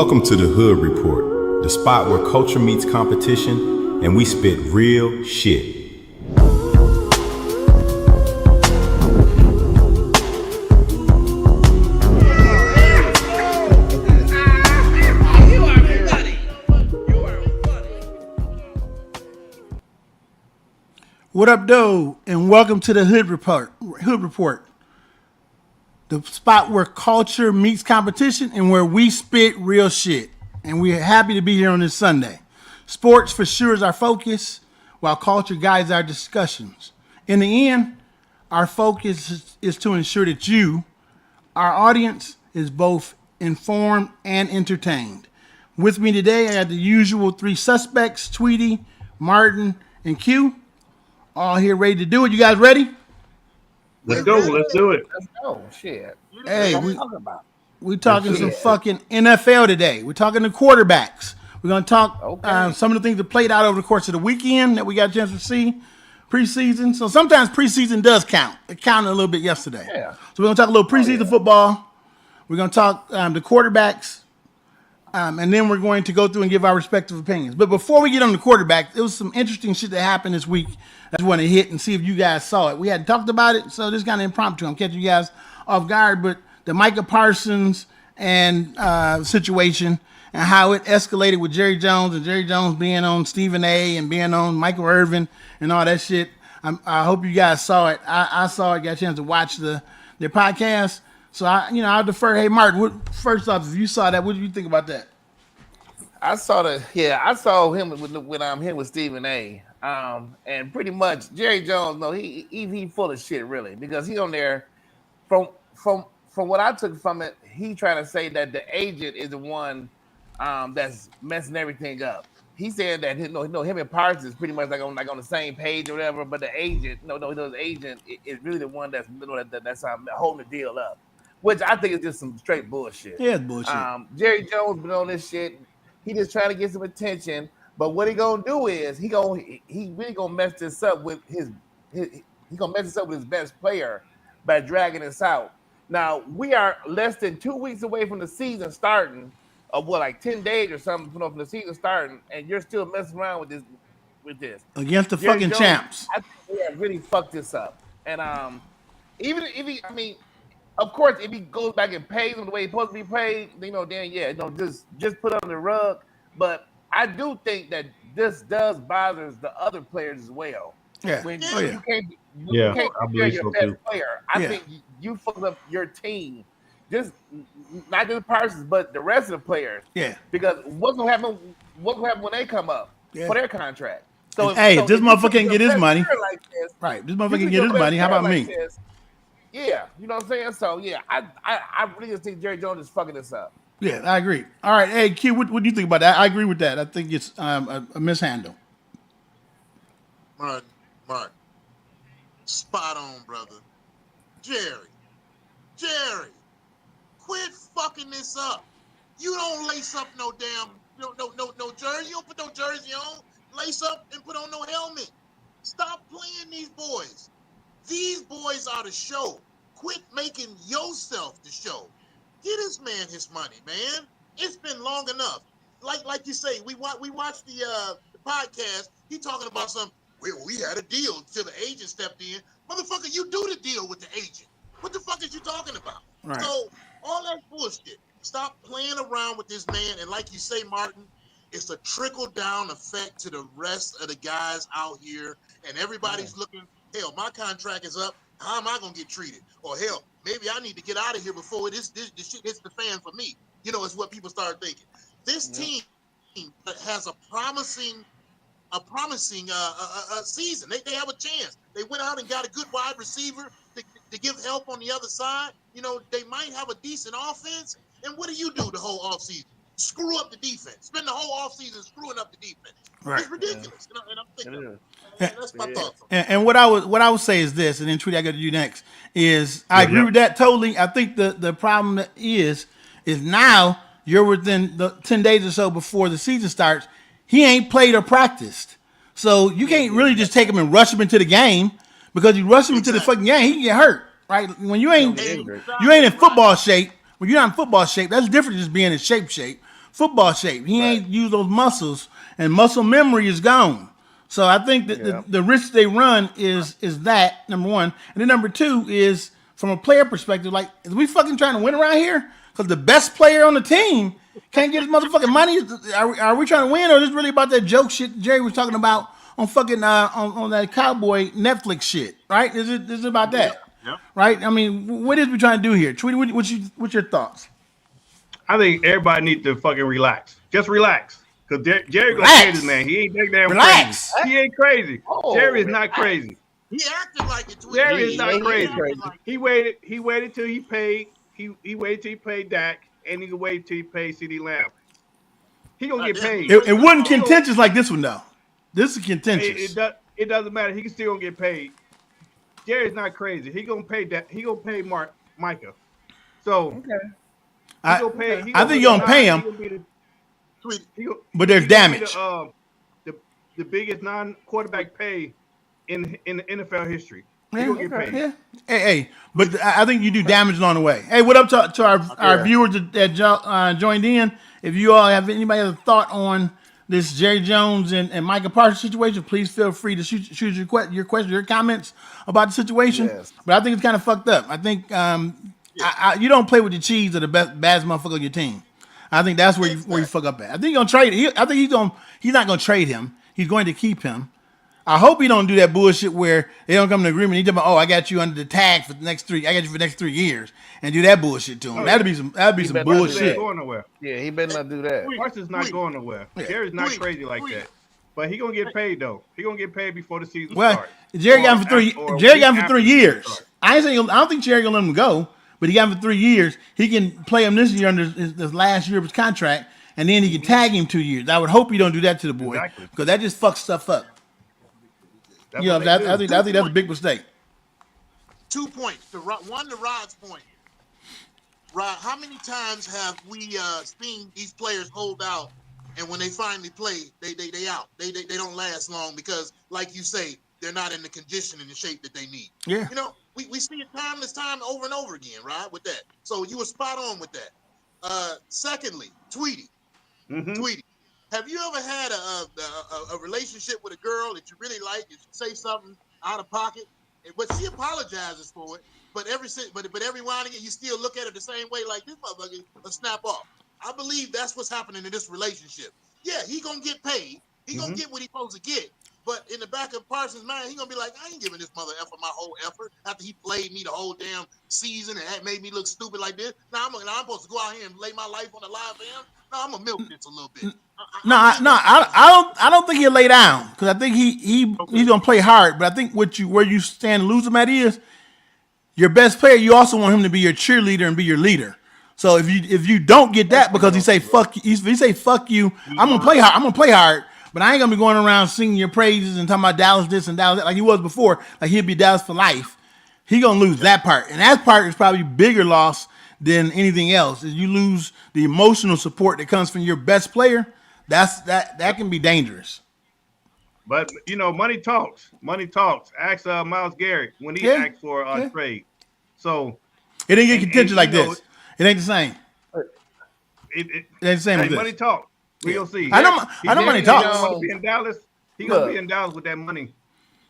Welcome to the Hood Report, the spot where culture meets competition and we spit real shit. What up, though, and welcome to the Hood Report. The spot where culture meets competition and where we spit real shit. And we're happy to be here on this Sunday. Sports for sure is our focus, while culture guides our discussions. In the end, our focus is to ensure that you, our audience, is both informed and entertained. With me today, I have the usual three suspects, Tweety, Martin, and Q. All here ready to do it. You guys ready? Let's go. Let's do it. Let's go. Shit. Hey, we talking some Shit. fucking NFL today. We're talking the quarterbacks. We're going to talk some of the things that played out over the course of the weekend that we got a chance to see. Preseason. So sometimes preseason does count. It counted a little bit yesterday. Yeah. So we're going to talk a little preseason football. We're going to talk the quarterbacks. And then we're going to go through and give our respective opinions. But before we get on the quarterback, there was some interesting shit that happened this week. I just want to hit and see if you guys saw it. We hadn't talked about it, so this is kind of impromptu. I'm catching you guys off guard. But the Micah Parsons and situation and how it escalated with Jerry Jones and Jerry Jones being on Stephen A. and being on Michael Irvin and all that shit. I hope you guys saw it. I saw it, got a chance to watch their podcast. So I'll defer. Hey, Martin, first off, if you saw that, what do you think about that? I saw him when I'm here with Stephen A. And pretty much Jerry Jones, no, he full of shit really, because he on there from what I took from it, he trying to say that the agent is the one that's messing everything up. He said that him and Parsons is pretty much like on the same page or whatever, but the agent, the agent is really the one that's holding the deal up, which I think is just some straight bullshit. Yeah, it's bullshit. Jerry Jones been on this shit. He just trying to get some attention, but what he gonna do is he really gonna mess this up with his best player by dragging us out. Now we are less than 2 weeks away from the season starting, of like 10 days or something from the season starting, and you're still messing around with this against the Jerry fucking Jones, champs. I think we have really fucked this up, and even if he, of course, if he goes back and pays him the way he's supposed to be paid, then just put it on the rug. But I do think that this does bother the other players as well. Yeah. When you can't I believe your so best too. player. I think you fucked up your team. Just not just Parsons, but the rest of the players. Yeah. Because what's gonna happen when they come up for their contract? So if this motherfucker can get his money, like this, right? This motherfucker can get his money. How about me? Yeah, you know what I'm saying? So yeah, I really just think Jerry Jones is fucking this up. Yeah, I agree. All right, hey Q, what do you think about that? I agree with that. I think it's a mishandle. Martin, spot on, brother. Jerry, quit fucking this up. You don't lace up no damn no jersey. You don't put no jersey on. Lace up and put on no helmet. Stop playing these boys. These boys are the show. Quit making yourself the show. Get this man his money, man. It's been long enough. Like you say, we watched the podcast. He talking about we had a deal till the agent stepped in. Motherfucker, you do the deal with the agent. What the fuck is you talking about? Right. So all that bullshit. Stop playing around with this man. And like you say, Martin, it's a trickle-down effect to the rest of the guys out here. And everybody's looking, hell, my contract is up. How am I going to get treated? Or hell, maybe I need to get out of here before this shit hits the fan for me. It's what people start thinking. This team has a promising season. They have a chance. They went out and got a good wide receiver to give help on the other side. They might have a decent offense. And what do the whole offseason? Screw up the defense. Spend the whole offseason screwing up the defense. Right. It's ridiculous. And I'm thinking, that's my thoughts. And what I would say is this, and then Tweety, I got to do next, is I agree with that totally. I think the problem is now you're within the 10 days or so before the season starts. He ain't played or practiced. So you can't really just take him and rush him into the game, because you rush him into the fucking game, he can get hurt, right? When you ain't in football shape, when you're not in football shape, that's different than just being in shape. football shape. He ain't used those muscles, and muscle memory is gone. So I think that the risk they run is that, number one. And then number two is from a player perspective, like, is we fucking trying to win around here? Because the best player on the team can't get his motherfucking money. Are we trying to win, or is this really about that joke shit Jerry was talking about on fucking on that cowboy Netflix shit? Right? Is it about that? Yeah. Right? I mean, what is we trying to do here? Tweety, what's your thoughts? I think everybody needs to fucking relax. Just relax. Because Jerry gonna Relax. change his man. He ain't that damn Relax. crazy. He ain't crazy. Oh, Jerry is not crazy. He acted like it. Tweety. Jerry is He not ain't crazy. crazy. He waited till he paid. He waited till he paid Dak, and he waited till he paid CD Lamb. He gonna get paid. It wasn't contentious like this one though. This is contentious. It doesn't matter. He can still gonna get paid. Jerry's not crazy. He gonna pay that. He gonna pay Micah. So I think you're gonna pay him, but there's damage. The biggest non-quarterback pay in the NFL history. He Yeah, gonna get paid. yeah. Hey, but I think you do damage along the way. Hey, what up to our viewers that joined in? If you all have anybody has a thought on this Jerry Jones and Micah Parsons situation, please feel free to shoot your questions, your comments about the situation. Yes. But I think it's kind of fucked up. I think you don't play with the cheese of the baddest motherfucker on your team. I think that's where you fuck up at. I think he's gonna trade. I think he's not gonna trade him. He's going to keep him. I hope he don't do that bullshit where they don't come to an agreement. He tell me, I got you under the tag for the next 3. I got you for the next 3 years, and do that bullshit to him. That'd be some Parsons bullshit. ain't going nowhere. Yeah, he better not do that. Parsons not going nowhere. Jerry's not crazy like that. But he gonna get paid though. He gonna get paid before the season starts. Jerry got him for 3. Jerry got him for 3 years. I don't think Jerry gonna let him go, but he got him for 3 years. He can play him this year under his last year of his contract, and then he can tag him 2 years. I would hope you don't do that to the boy because that just fucks stuff up. That's You know, what they I do. think that's a big mistake. 2 points. One to Rod's point. Rod, how many times have we seen these players hold out, and when they finally play, they out. They don't last long because, like you say, they're not in the condition and the shape that they need. Yeah. You know, we see it time over and over again, Rod, with that. So you were spot on with that. Secondly, Tweety. Tweety, have you ever had a relationship with a girl that you really like, and she say something out of pocket, but she apologizes for it, but every while and again you still look at it the same way, like this motherfucker will snap off. I believe that's what's happening in this relationship. Yeah, he gonna get paid. He gonna get what he's supposed to get. But in the back of Parsons' mind, he gonna be like, I ain't giving this mother effer my whole effort after he played me the whole damn season and made me look stupid like this. Now I'm supposed to go out here and lay my life on the live for him. No, I'm gonna milk this a little bit. I don't think he'll lay down because I think he's gonna play hard. But I think where you stand and lose him at is your best player. You also want him to be your cheerleader and be your leader. So if you don't get that because he say fuck you, I'm gonna play hard. I'm gonna play hard, but I ain't gonna be going around singing your praises and talking about Dallas this and Dallas that like he was before. Like he'll be Dallas for life. He gonna lose that part, and that part is probably bigger loss than anything else. Is you lose the emotional support that comes from your best player. That can be dangerous. But you know, money talks. Money talks. Ask Myles Garrett when he asked for a trade. So it didn't get contentious like this. It ain't the same. It ain't the same with money this. talk. We gonna see. I know money talks. He gonna be in Dallas. He gonna be in Dallas with that money.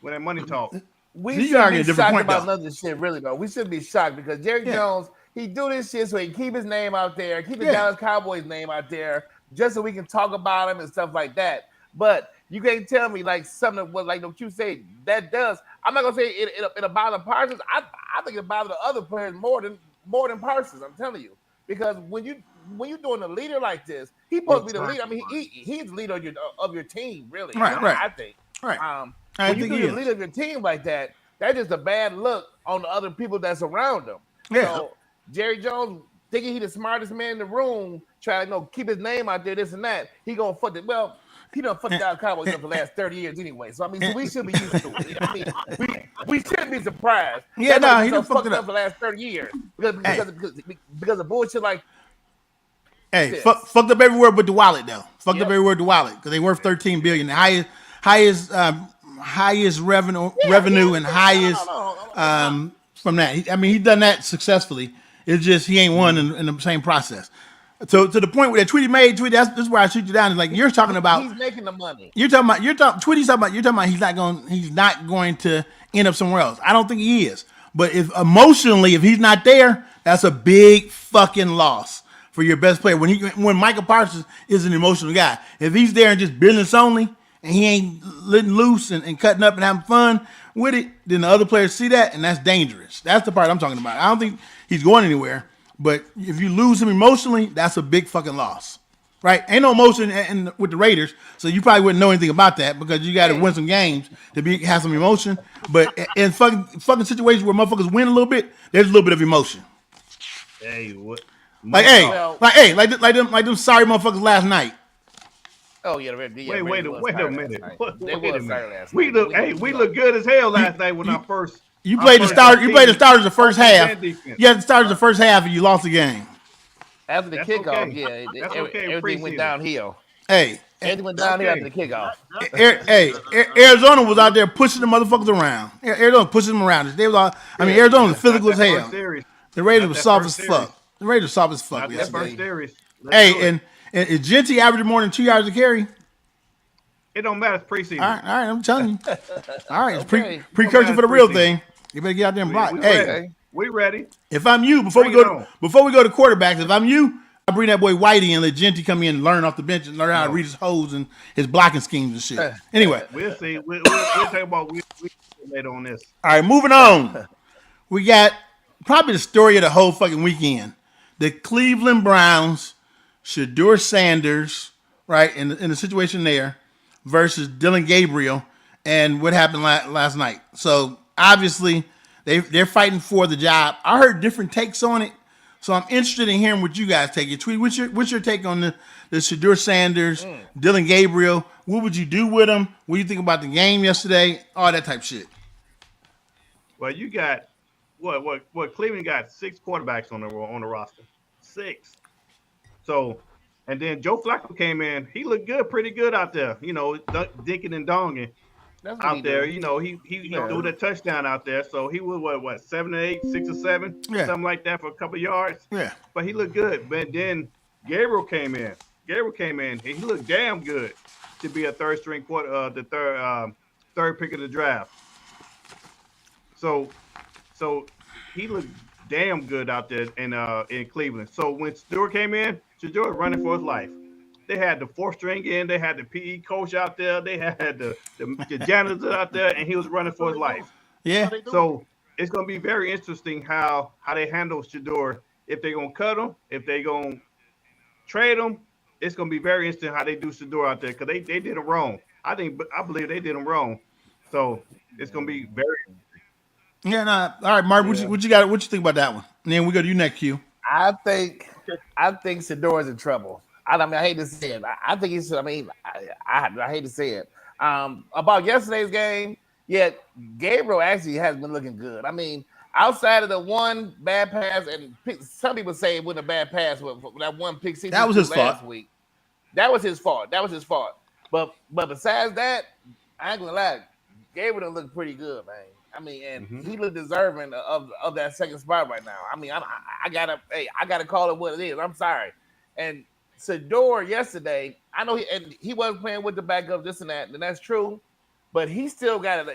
When that money talk. We shouldn't be shocked about none of this shit, really, though. We shouldn't be shocked because Jerry Jones, he do this shit so he can keep his name out there, keep the Dallas Cowboys name out there, just so we can talk about him and stuff like that. But you can't tell me like something was like what you say that does. I'm not gonna say it'll bother Parsons. I think it bothers the other players more than Parsons. I'm telling you, because when you're doing a leader like this, he's supposed to be the leader. I mean, he's the leader of your team, really. Right. I think. Right. When you do the leader of your team like that, that's just a bad look on the other people that's around him. Yeah. So Jerry Jones thinking he's the smartest man in the room, trying to keep his name out there, this and that. He gonna fuck it. Well, he done fucked the Dallas Cowboys up for the last 30 years anyway. So I mean, we should be used to it. I mean, we shouldn't be surprised. Yeah, no, he done fucked it up for the last 30 years because of bullshit like. Hey, fucked up everywhere but the wallet though. Fucked up everywhere but the wallet because they worth $13 billion. The highest revenue and highest from that. I mean, he done that successfully. It's just he ain't won in the same process. So to the point where that Tweety made, Tweety, that's where I shoot you down. Is like you're talking about. He's making the money. Tweety's talking about he's not going to end up somewhere else. I don't think he is. But if emotionally, if he's not there, that's a big fucking loss for your best player. When Michael Parsons is an emotional guy, if he's there and just business only and he ain't letting loose and cutting up and having fun with it, then the other players see that and that's dangerous. That's the part I'm talking about. I don't think he's going anywhere. But if you lose him emotionally, that's a big fucking loss, right? Ain't no emotion with the Raiders, so you probably wouldn't know anything about that because you got to win some games to have some emotion. But in fucking situations where motherfuckers win a little bit, there's a little bit of emotion. Hey, what? Like them sorry motherfuckers last night. Oh yeah, wait a minute. They was sorry last night. We look good as hell last night when I first. You played the starters the first half. You had the starters the first half and you lost the game. After the kickoff, everything went downhill. Hey, everything went downhill after the kickoff. Arizona was out there pushing the motherfuckers around. Arizona pushing them around. Arizona was physical as hell. The Raiders were soft as fuck. The Raiders were soft as fuck. That first series. Hey, and is Genty averaging more than 2 yards a carry? It don't matter. It's preseason. All right, I'm telling you. All right, it's precursor for the real thing. You better get out there and block. We ready. If I'm you, before we go to quarterbacks, if I'm you, I bring that boy Whitey and let Genty come in and learn off the bench and learn how to read his holes and his blocking schemes and shit. Anyway, we'll see. We'll talk about later on this. All right, moving on. We got probably the story of the whole fucking weekend: the Cleveland Browns, Shadur Sanders, right in the situation there, versus Dylan Gabriel, and what happened last night. So obviously, they're fighting for the job. I heard different takes on it, so I'm interested in hearing what you guys take. Tweet, what's your take on the Shadur Sanders, Dylan Gabriel? What would you do with them? What do you think about the game yesterday? All that type of shit. Well, you got what Cleveland got 6 quarterbacks on the roster, 6. So, and then Joe Flacco came in. He looked good, pretty good out there. Dinking and donging. Out there, he threw the touchdown out there, so he was what 7 or 8, 6 or 7, something like that for a couple of yards. Yeah, but he looked good. But then Gabriel came in. And he looked damn good to be a third string third pick of the draft. So he looked damn good out there in Cleveland. So when Shadur came in, Shadur was running for his life. They had the 4th string in. They had the PE coach out there. They had the janitors out there, and he was running for his life. Yeah. So it's going to be very interesting how they handle Shadur. If they're going to cut him, if they're going to trade him, it's going to be very interesting how they do Shadur out there because they did him wrong. I believe they did him wrong. So it's going to be very interesting. Yeah. Nah. All right, Mark. What you got? What you think about that one? And then we go to you next, Q. I think Shadur is in trouble. I hate to say it. I think he's. I hate to say it. About yesterday's game, Gabriel actually has been looking good. Outside of the one bad pass, and some people say it wasn't a bad pass with that one pick six. That was his fault. Week. That was his fault. But besides that, I ain't gonna lie, Gabriel looked pretty good, man. He looked deserving of that second spot right now. I gotta call it what it is. I'm sorry, and. Shadur yesterday, I know he wasn't playing with the backup, this and that, and that's true. But he still gotta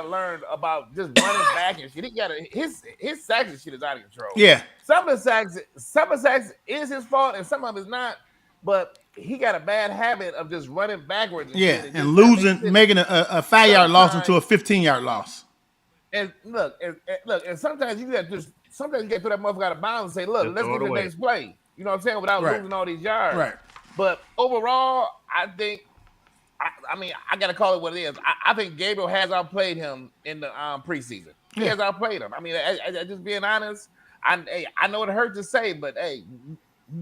learn about just running back and shit. His sacks and shit is out of control. Yeah. Some of the sacks is his fault and some of it's not. But he got a bad habit of just running backwards. And losing, making a 5-yard loss into a 15-yard loss. And look, and sometimes you got sometimes you get to that motherfucker out of bounds and say, look, let's get to the next play. You know what I'm saying? Without losing all these yards. Right. But overall, I think, I got to call it what it is. I think Gabriel has outplayed him in the preseason. He has outplayed him. Just being honest, I know it hurts to say, but hey,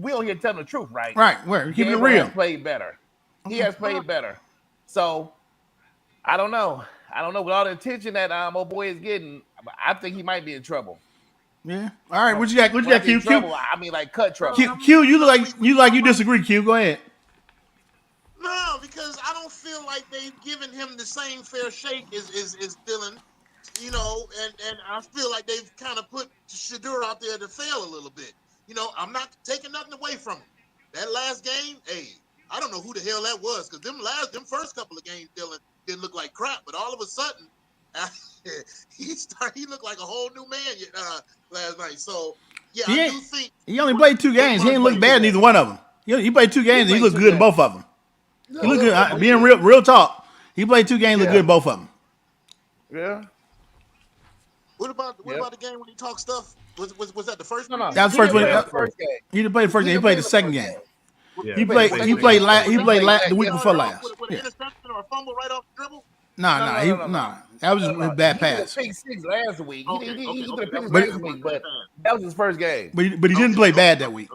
we don't here telling the truth, right? Right. We're keeping it real. He has played better. So, I don't know. With all the attention that old boy is getting, I think he might be in trouble. Yeah. All right. What you got? Q? Trouble, cut trouble. Q, you look like you disagree. Q, go ahead. No, because I don't feel like they've given him the same fair shake as Dylan, and I feel like they've kind of put Shadur out there to fail a little bit. I'm not taking nothing away from him. That last game, hey, I don't know who the hell that was because them first couple of games, Dylan didn't look like crap, but all of a sudden, he looked like a whole new man last night. So yeah, I do think he only played 2 games. He didn't look bad in either one of them. He played 2 games and he looked good in both of them. He looked good. Being real talk, he played 2 games, looked good in both of them. Yeah. What about the game when he talked stuff? Was that the first? No. That was the first one. First game. He didn't play the first game. He played the second game. Yeah, He played the week before last. With an interception or a fumble right off the dribble? No. That was just a bad pass. He did a pick 6 last week. He did a pick 6 But- last week, but that was his first game. But he didn't play bad that week.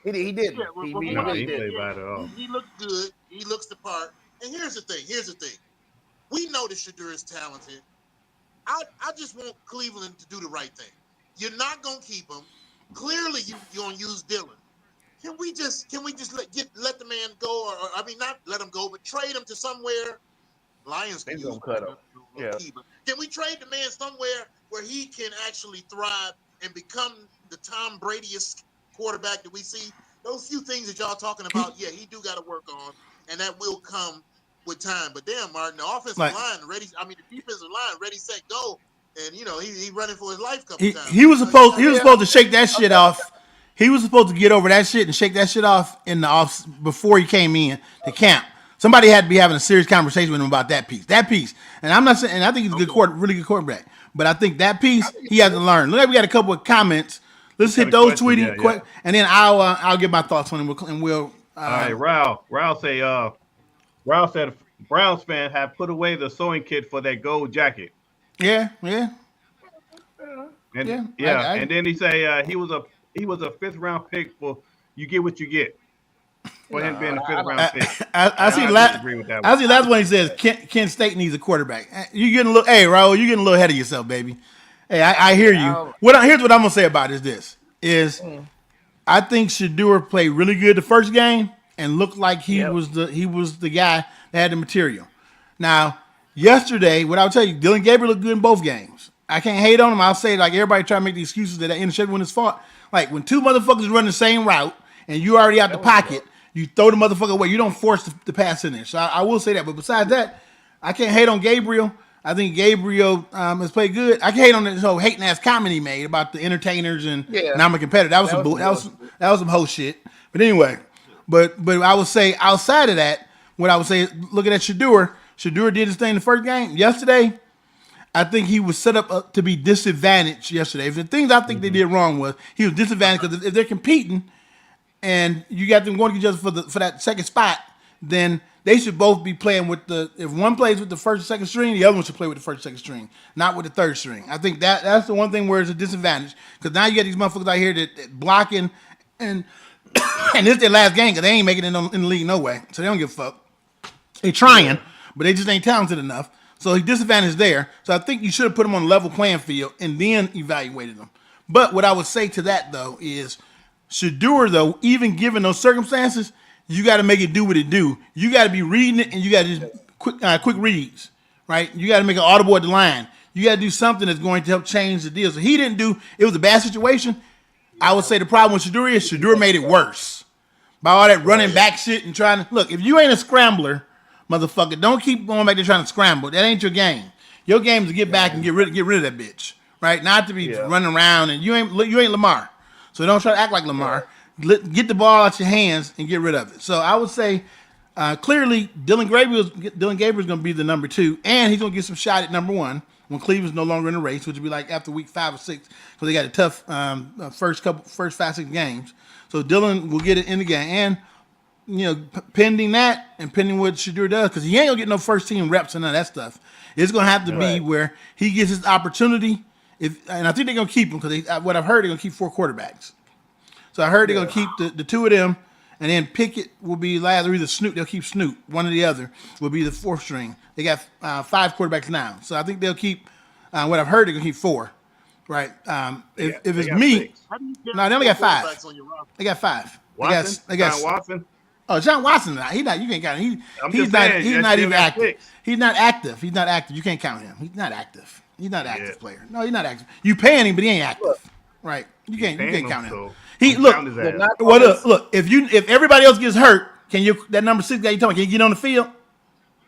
He didn't. Yeah, He No, really he did. played bad at all. He looked good. He looks the part. And here's the thing. We know that Shough is talented. I just want Cleveland to do the right thing. You're not gonna keep him. Clearly, you're gonna use Dylan. Can we just let the man go, or I mean, not let him go, but trade him to somewhere? Lions can They use gonna cut him. Yeah. But can we trade the man somewhere where he can actually thrive and become the Tom Brady-esque quarterback that we see? Those few things that y'all talking about, yeah, he do got to work on, and that will come with time. But damn, Martin, the offensive line ready. I mean, the defensive line ready, set, go, and he running for his life a couple times. He was supposed to shake that shit off. He was supposed to get over that shit and shake that shit off in the off before he came in to camp. Somebody had to be having a serious conversation with him about that piece. And I'm not saying, and I think he's a good really good quarterback. But I think that piece he has to learn. Look, like we got a couple of comments. Let's hit those tweeting quick, and then I'll get my thoughts on him. And we'll. All right, Raul said Browns fan have put away the sewing kit for that gold jacket. Yeah. And, Yeah, and then he say he was a 5th round pick for you get what you get for him being a 5th round pick. I see disagree with that one. I see last one he says Kent State needs a quarterback. You getting a little Raul, you getting a little ahead of yourself, baby. Hey, I hear you. Here's what I'm gonna say about this I think Shadur played really good the first game and looked like he was the guy that had the material. Now, yesterday, what I'll tell you, Dylan Gabriel looked good in both games. I can't hate on him. I'll say, like, everybody try to make the excuses that interception when it's fault. Like, when 2 motherfuckers run the same route and you already out the pocket, you throw the motherfucker away. You don't force the pass in there. So I will say that. But besides that, I can't hate on Gabriel. I think Gabriel has played good. I can hate on this whole hating ass comment he made about the entertainers and I'm a competitor. That was some whole shit. But anyway, but I would say outside of that, what I would say, looking at Shadur did his thing in the first game. Yesterday, I think he was set up to be disadvantaged yesterday. If the things I think they did wrong was he was disadvantaged because if they're competing and you got them going to each other for that second spot, then they should both be playing with if one plays with the first and second string, the other one should play with the first and second string, not with the third string. I think that's the one thing where it's a disadvantage because now you got these motherfuckers out here that blocking and this is their last game because they ain't making it in the league no way, so they don't give a fuck. They trying, but they just ain't talented enough. So he disadvantaged there. So I think you should have put him on a level playing field and then evaluated him. But what I would say to that, though, is Shadur, though, even given those circumstances, you got to make it do what it do. You got to be reading it, and you got to just quick reads, right? You got to make an audible at the line. You got to do something that's going to help change the deal. So he didn't do – it was a bad situation. I would say the problem with Shadur is Shadur made it worse by all that running back shit and trying to – look, if you ain't a scrambler – motherfucker, don't keep going back there trying to scramble. That ain't your game. Your game is to get back and get rid of that bitch, right? Not to be running around and you ain't Lamar, so don't try to act like Lamar. Get the ball out your hands and get rid of it. So I would say clearly Dylan Gabriel's going to be the number 2, and he's going to get some shot at number 1 when Cleveland's no longer in the race, which would be like after week 5 or 6 because they got a tough first 5-6 games. So Dylan will get it in the game and. Pending that and pending what Shadur does, because he ain't gonna get no first team reps and none of that stuff. It's gonna have to be where he gets his opportunity. And I think they're gonna keep him because what I've heard they're gonna keep 4 quarterbacks. So I heard they're gonna keep the 2 of them, and then Pickett will be either Snoop. They'll keep Snoop. One or the other will be the 4th string. They got 5 quarterbacks now, so I think they'll keep. What I've heard they're gonna keep 4. Right? If it's me, no, they only got 5. They got 5. They got Watson. Oh, John Watson, you can't count him. He's not even active. He's not active. You can't count him. He's not active. He's not an active player. No, he's not active. You paying him, but he ain't active. Right. You can't count him. He I'm look. counting his They're ass. not Well, gonna- look. If everybody else gets hurt, can you that number 6 guy you talking? Can you get on the field?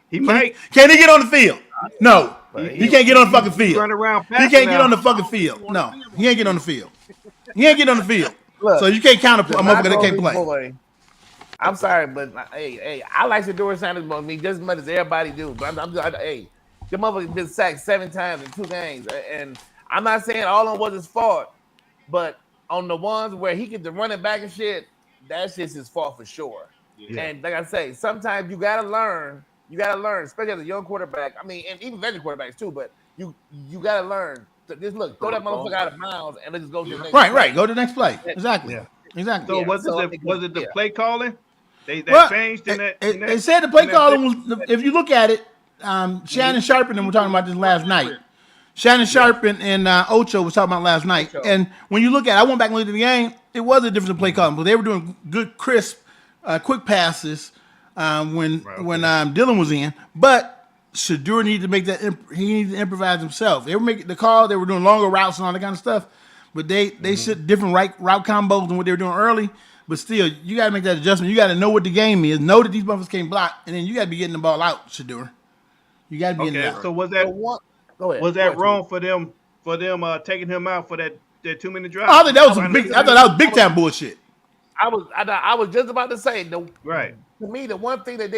He might. Can he get on the field? No, But he can't get on the fucking He field. run around He passing can't get now. on the fucking field. No, he ain't get on the field. He ain't get on the field. Look, So you can't count a the motherfucker that can't Nakobe play. boy, I'm sorry, but hey, I like Shedeur Sanders more than me just as much as everybody do. But hey, the motherfucker been sacked 7 times in 2 games, and I'm not saying all of them was his fault, but on the ones where he get the running back and shit, that's just his fault for sure. Yeah. And like I say, sometimes you gotta learn, especially as a young quarterback. I mean, and even veteran quarterbacks too. But you gotta learn to just look, throw that motherfucker out of bounds, and let's just go to the next. Right. Go to the next play. Exactly. Yeah. Exactly. So Yeah, was so I it think the yeah. play calling? They Well, changed in that. They said the play in that calling thing? was. If you look at it, Shannon Sharp and them were talking about this last night. Shannon Sharp and Ocho was talking about last night. Ocho. And when you look at it, I went back and looked at the game. It was a different play calling, but they were doing good, crisp, quick passes when Dylan was in. But Shedeur needed to make that. He needed to improvise himself. They were making the call. They were doing longer routes and all that kind of stuff. But they set different route combos than what they were doing early. But still, you got to make that adjustment. You got to know what the game is. Know that these motherfuckers can't block, and then you got to be getting the ball out, Shedeur. You got to be getting it Okay. out. So was So that what? Go ahead. was Go that ahead, wrong for them taking him out for that 2-minute drive? I think that was some big. I thought that was big time bullshit. I was just about to say Right. To me, the one thing that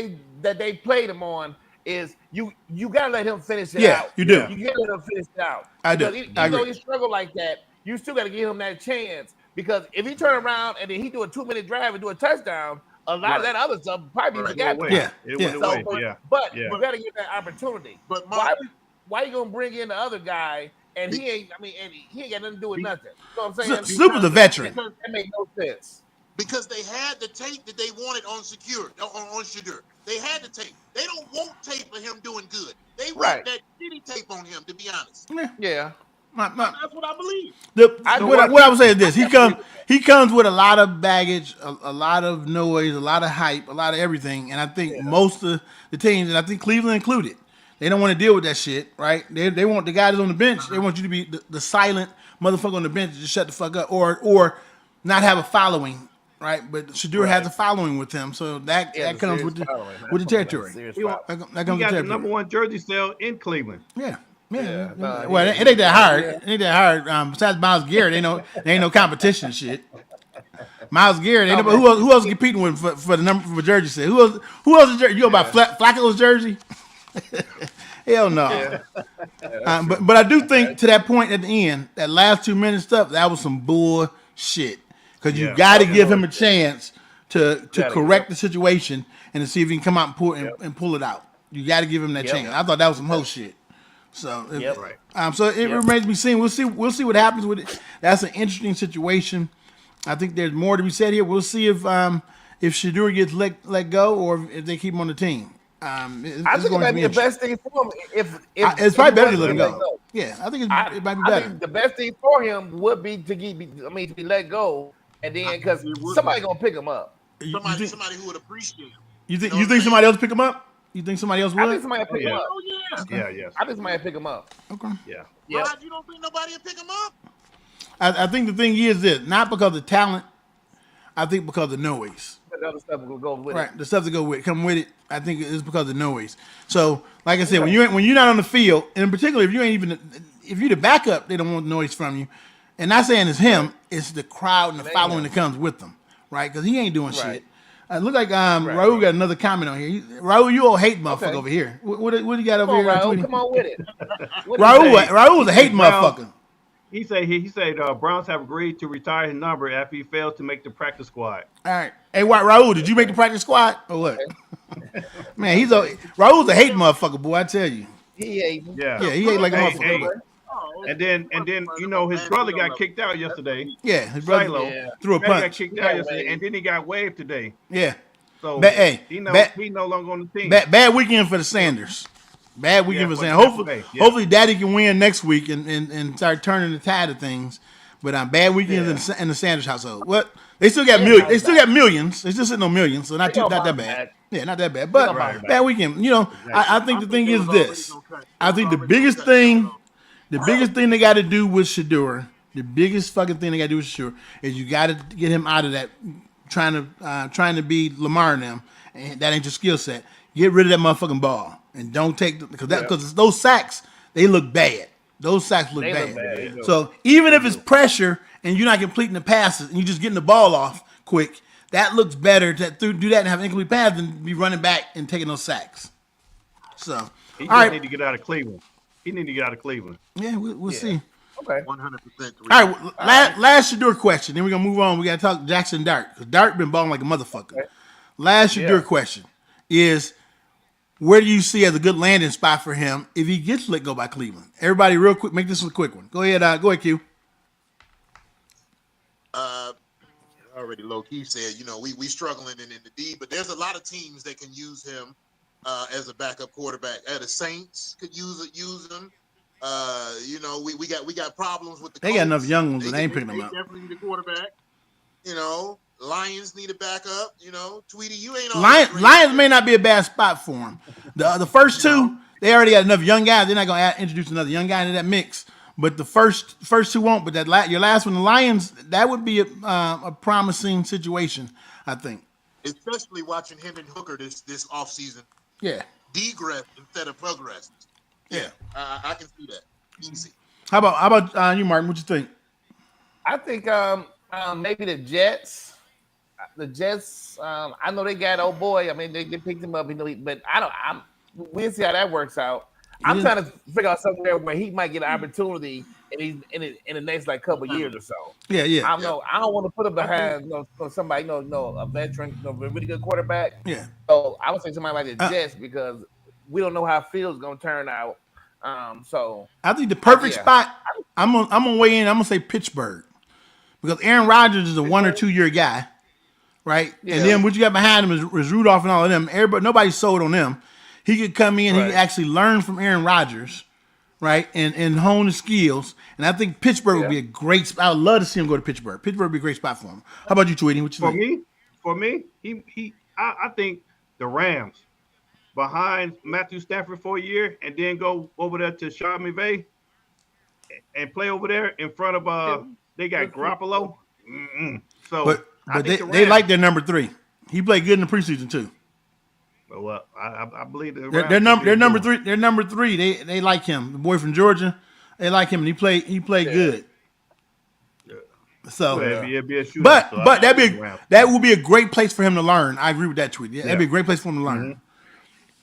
they played him on is you gotta let him finish it Yeah, out. you do. You gotta let him finish it out. I do. Because I even though agree. he struggled like that, you still gotta give him that chance. Because if he turn around and then he do a 2-minute drive and do a touchdown, a lot of that other stuff probably be forgot. Away. Yeah, It yeah. went So, away. but Yeah. you gotta get that opportunity. But why you gonna bring in the other guy and he ain't got nothing to do with nothing? You know what I'm saying? Snoop was a veteran. That made no sense. because they had the tape that they wanted on Shedeur. They had the tape. They don't want tape of him doing good. They want Right. that shitty tape on him, to be honest. Yeah. That's what I believe. What I would say is this: he comes with a lot of baggage, a lot of noise, a lot of hype, a lot of everything, and I think most of the teams, and I think Cleveland included, they don't want to deal with that shit, right? They want the guys on the bench. They want you to be the silent motherfucker on the bench to just shut the fuck up, or not have a following, right? But Shedeur has a following with him, so that comes with the territory. That comes with He got the the territory. number 1 jersey sale in Cleveland. Yeah. nah, Well, it ain't that hard. It ain't that hard. Besides Myles Garrett, there ain't no competition shit. Myles Garrett, ain't nobody, who else competing with for the number for jersey set? Who else is jersey? You go by Flacco's jersey? Hell no. But I do think to that point at the end, that last 2 minute stuff, that was some bullshit. Because you got to give him a chance to correct the situation and to see if he can come out and pull it out. You got to give him that chance. I thought that was some whole shit. So, so it remains to be seen. We'll see what happens with it. That's an interesting situation. I think there's more to be said here. We'll see if Shedeur gets let go or if they keep him on the team. I think it might be the best thing for him if it's probably better to let him go. Yeah, I think it might be better. I think the best thing for him would be to be let go, and then because somebody gonna pick him up. Somebody who would appreciate him. You think somebody else pick him up? You think somebody else would? I think somebody will pick him up. Oh yeah. Yeah, yes. I think somebody will pick him up. Okay. Yeah. Yeah. Rod, you don't think nobody will pick him up? I think the thing is this, not because of talent, I think because of noise. The other stuff will go with Right, it. the stuff to go with, come with it. I think it's because of noise. So, like I said, when you're not on the field, and in particular, if you're the backup, they don't want noise from you. And not saying it's him, it's the crowd and the following that comes with them, right? Because he ain't doing shit. Look like Raul got another comment on here. Raul, you all hate motherfucker over here. What do you got over here? Raul, come on with it. Raul was a hate motherfucker. He said Browns have agreed to retire his number after he failed to make the practice squad. All right. Hey, Raul, did you make the practice squad or what? Man, Raul's a hate motherfucker, boy. I tell you. He ain't. Yeah. Yeah, he ain't like a Hey, motherfucker. And then his brother got kicked out yesterday. Yeah, his brother Silo. threw a Brother got punch. kicked out yesterday, and then he got waived today. Yeah. So he no longer on the team. Bad weekend for the Sanders. Bad weekend for but Sanders. yeah. Hopefully Daddy can win next week and start turning the tide of things. But bad weekends in the Sanders household. What? They still got millions. They still got millions. They're still sitting on millions, so not that bad. Yeah, not that bad. But bad weekend. I think the thing is this. I think the biggest thing they got to do with Shedeur, The biggest fucking thing they got to do with Shough is you got to get him out of that trying to be Lamar and them, and that ain't your skill set. Get rid of that motherfucking ball and don't take because those sacks they look bad. Those sacks look bad. So even if it's pressure and you're not completing the passes and you're just getting the ball off quick, that looks better to do that and have an incomplete pass than be running back and taking those sacks. So He all right, need to get out of Cleveland. He need to get out of Cleveland. yeah, we'll see. Okay. 100%. All right, last Shadur question. Then we're gonna move on. We gotta talk Jackson Dart because Dart been balling like a motherfucker. Okay. Last Shadur question is, where do you see as a good landing spot for him if he gets let go by Cleveland? Everybody, real quick, make this a quick one. Go ahead, Q. Already low key said, we struggling in the D, but there's a lot of teams that can use him as a backup quarterback. The Saints could use him. We got problems with the They Colts. got enough young ones, and they ain't picking them up. Definitely need a quarterback. Lions need a backup. Tweety, you ain't all Lions may not be a bad spot for him. The first two, they already got enough young guys. They're not gonna introduce another young guy into that mix. But the first two won't. But your last one, the Lions, that would be a promising situation, I think. Especially watching him and Hooker this offseason. Yeah. Degress instead of progress. Yeah. I can see that. Easy. How about you, Martin? What you think? I think maybe the Jets. The Jets. I know they got old boy. I mean, they picked him up. But we'll see how that works out. I'm trying to figure out somewhere where he might get an opportunity in the next couple of years or so. Yeah. I don't want to put him behind somebody, a veteran, a really good quarterback. Yeah. So I would say somebody like the Jets because we don't know how Fields going to turn out. So I think the perfect spot. I'm gonna weigh in. I'm gonna say Pittsburgh because Aaron Rodgers is a 1 or 2 year guy, right? Yeah. And then what you got behind him is Rudolph and all of them. Nobody's sold on them. He could come in. Right. He could actually learn from Aaron Rodgers, right, and hone his skills. And I think Pittsburgh would be a great spot. I would love to see him go to Pittsburgh. Pittsburgh would be a great spot for him. How about you, Tweety? What you think? For me, I think the Rams behind Matthew Stafford for a year and then go over there to Sean McVay and play over there in front of they got Garoppolo. So but they like their number 3. He played good in the preseason too. Well, I believe they're number 3. They're number 3. They like him. The boy from Georgia, they like him, and he played good. Yeah. So, it'd be a shootout, but that would be a great place for him to learn. I agree with that tweet. Yeah, that'd be a great place for him to learn. Mm-hmm.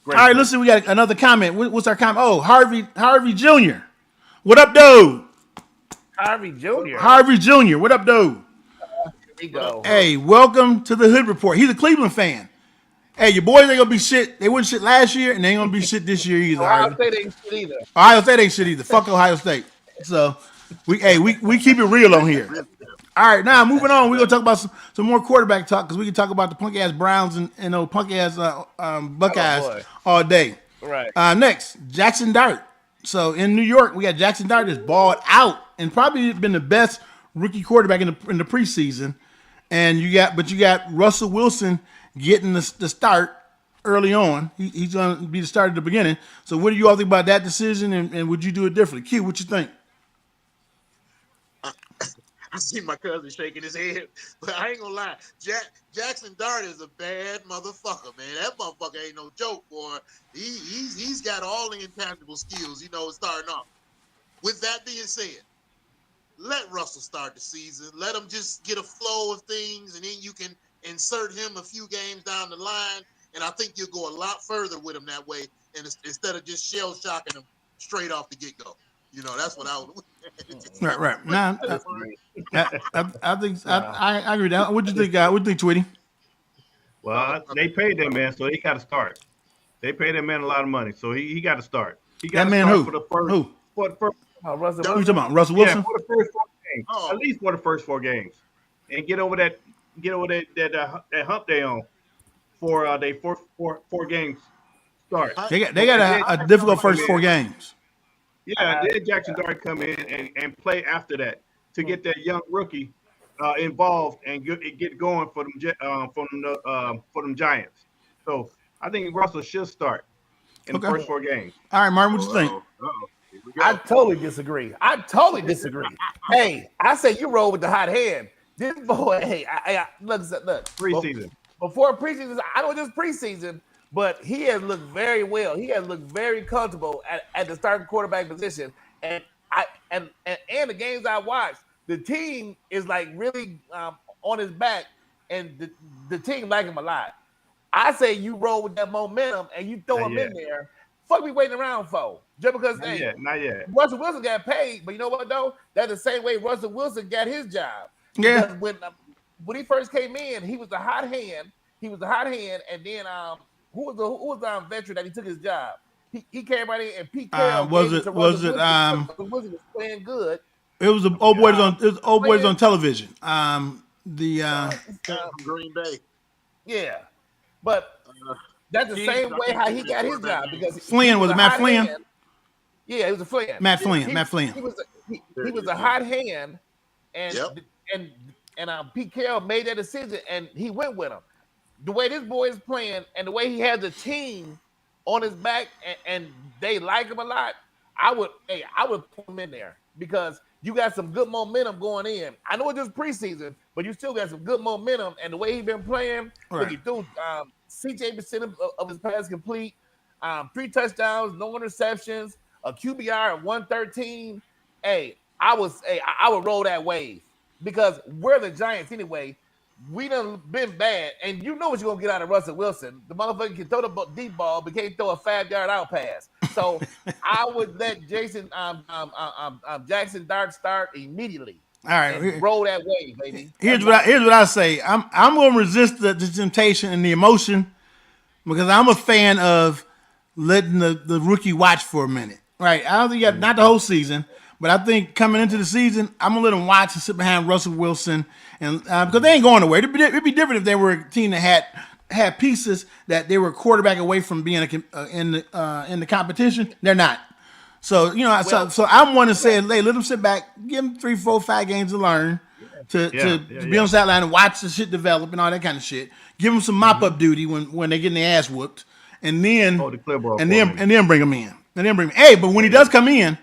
All right, listen, we got another comment. What's our comment? Oh, Harvey Jr. What up, dude? Harvey Jr. Harvey Jr. What up, dude? Here we go. Hey, welcome to the Hood Report. He's a Cleveland fan. Hey, your boys ain't gonna be shit. They wasn't shit last year, and they ain't gonna be shit this year either. Ohio State ain't shit either. Ohio State ain't shit either. Fuck Ohio State. So we keep it real on here. All right, now moving on. We're gonna talk about some more quarterback talk because we can talk about the punk ass Browns and those punk ass Buckeyes all day. Right. Next, Jackson Dart. So in New York, we got Jackson Dart that's balled out and probably been the best rookie quarterback in the preseason. And you got Russell Wilson getting the start early on. He's going to be the start at the beginning. So what do you all think about that decision, and would you do it differently? Q, what you think? I see my cousin shaking his head, but I ain't going to lie. Jackson Dart is a bad motherfucker, man. That motherfucker ain't no joke, boy. He's got all the intangible skills, starting off. With that being said, let Russell start the season. Let him just get a flow of things, and then you can insert him a few games down the line, and I think you'll go a lot further with him that way, and instead of just shell shocking him straight off the get go. That's what I would. Right. Nah, I think I agree with that. What do you think, guy? What do you think, Tweety? Well, they paid that man, so he got to start. They paid that man a lot of money, so he got to start. He got that man who? For the first. For the first. Russell Who you talking about? Russell Wilson? Yeah, for the first 4 games. At least for the first 4 games, and get over that hump they on for they four games start. They got a difficult first 4 games. Yeah, then Jackson Dart come in and play after that to get that young rookie involved and get going for them Giants. So I think Russell should start in the first 4 games. All right, Martin, what you think? I totally disagree. Hey, I say you roll with the hot hand. This boy, hey, look. Preseason. Before preseason, I know this preseason, but he has looked very well. He has looked very comfortable at the starting quarterback position. And the games I watched, the team is like really on his back, and the team like him a lot. I say you roll with that momentum and you throw him in there. Fuck we waiting around for? Just because not yet. Russell Wilson got paid, but you know what though? That's the same way Russell Wilson got his job. Yeah. Because when he first came in, he was the hot hand. And then who was the veteran that he took his job? He came right in and Pete Carroll was it Wilson was playing good. It was the old boys on television. From Green Bay. Yeah, but that's the same way how he got his job because Flynn was Matt Flynn. Hand. Yeah, it was a Flynn. Matt Flynn. He was a hot hand, and Pete Carroll made that decision, and he went with him. The way this boy is playing, and the way he has the team on his back, and they like him a lot, I would put him in there because you got some good momentum going in. I know it's just preseason, but you still got some good momentum, and the way he's been playing, look, he threw 68% of his passes complete, 3 touchdowns, no interceptions, a QBR of 113. I would roll that wave because we're the Giants anyway. We done been bad, and you know what you're gonna get out of Russell Wilson. The motherfucker can throw the deep ball, but can't throw a 5-yard out pass. So I would let Jackson Dart start immediately. All right, roll that wave, baby. Here's what I say. I'm gonna resist the temptation and the emotion because I'm a fan of letting the rookie watch for a minute. Right? I don't think not the whole season. But I think coming into the season, I'm going to let them watch and sit behind Russell Wilson. And because they ain't going nowhere. It'd be different if they were a team that had pieces that they were a quarterback away from being in the competition. They're not. So, so I'm one to say, hey, let them sit back, give them 3, 4, 5 games to learn, to be on the sideline and watch the shit develop and all that kind of shit. Give them some mop-up duty when they're getting their ass whooped. And then bring them in. Hey, but when he does come in,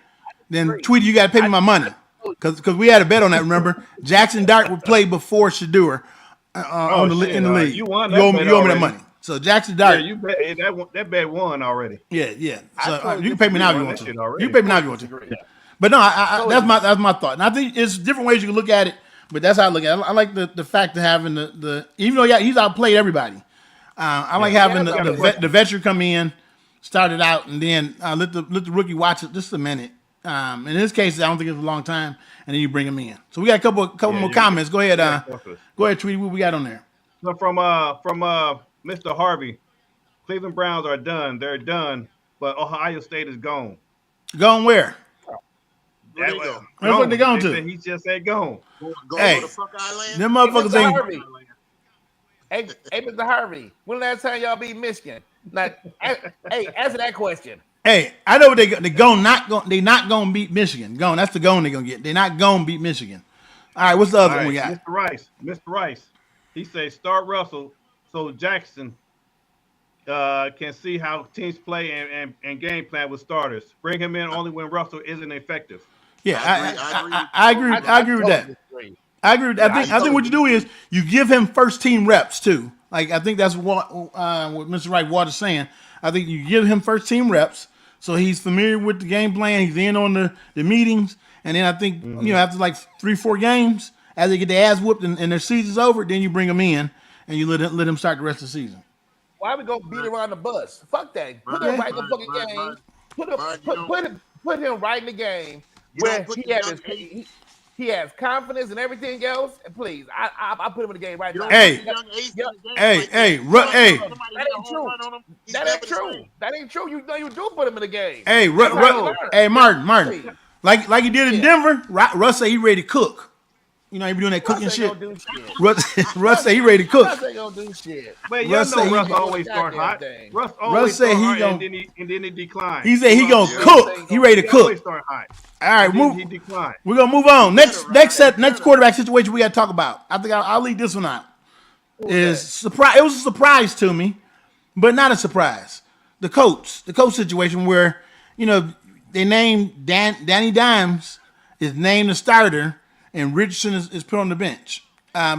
then Tweety, you got to pay me my money because we had a bet on that. Remember, Jackson Dart would play before Shough in the league. You won that. You owe me that money. So Jackson Dart. Yeah, you bet that bet won already. Yeah. So you can pay me now if you want to. You can pay me now if you want to. But no, that's my thought. And I think it's different ways you can look at it. But that's how I look at it. I like the fact of having the even though he's outplayed everybody. I like having the veteran come in, start it out, and then let the rookie watch it just a minute. In this case, I don't think it's a long time, and then you bring him in. So we got a couple more comments. Go ahead, Tweety. What we got on there? So from Mr. Harvey, Cleveland Browns are done. They're done, but Ohio State is gone. Gone where? Where they go? Where's what they going to? He just said gone. Go hey, to the fuck island. Them motherfuckers ain't. Hey, Mr. Harvey, when the last time y'all beat Michigan? Like, hey, answer that question. Hey, I know what they're not gonna beat Michigan. Gone. That's the gone they're gonna get. They're not gonna beat Michigan. All right, what's the other one we got? Mr. Rice. He says start Russell so Jackson can see how teams play and game plan with starters. Bring him in only when Russell isn't effective. Yeah, I agree with that. I agree. I think what you do is you give him first team reps too. Like I think that's what Mr. Wright Water's saying. I think you give him first team reps so he's familiar with the game plan. He's in on the meetings, and then I think after like 3-4 games, as they get their ass whooped and their season's over, then you bring him in and you let him start the rest of the season. Why we go beat around the bus? Fuck that. Put him right in the fucking game. Put him right in the game where he has confidence and everything else. And please, I put him in the game right now. Hey, That ain't true. You know you do put him in the game. Hey, Martin. Like he did in Denver. Russ said he ready to cook. You know, he be doing that cooking shit. Russ say he ready to cook. Russ ain't gonna do shit. But y'all know Russ always start hot. Russ say he gonna and then he decline. He said he gonna cook. He ready to cook. Always start hot. All right, He declined. We're gonna move on. Next quarterback situation we got to talk about. I think I'll leave this one out. Surprise. It was a surprise to me, but not a surprise. The Colts situation where they named Danny Dimes is named the starter, and Richardson is put on the bench.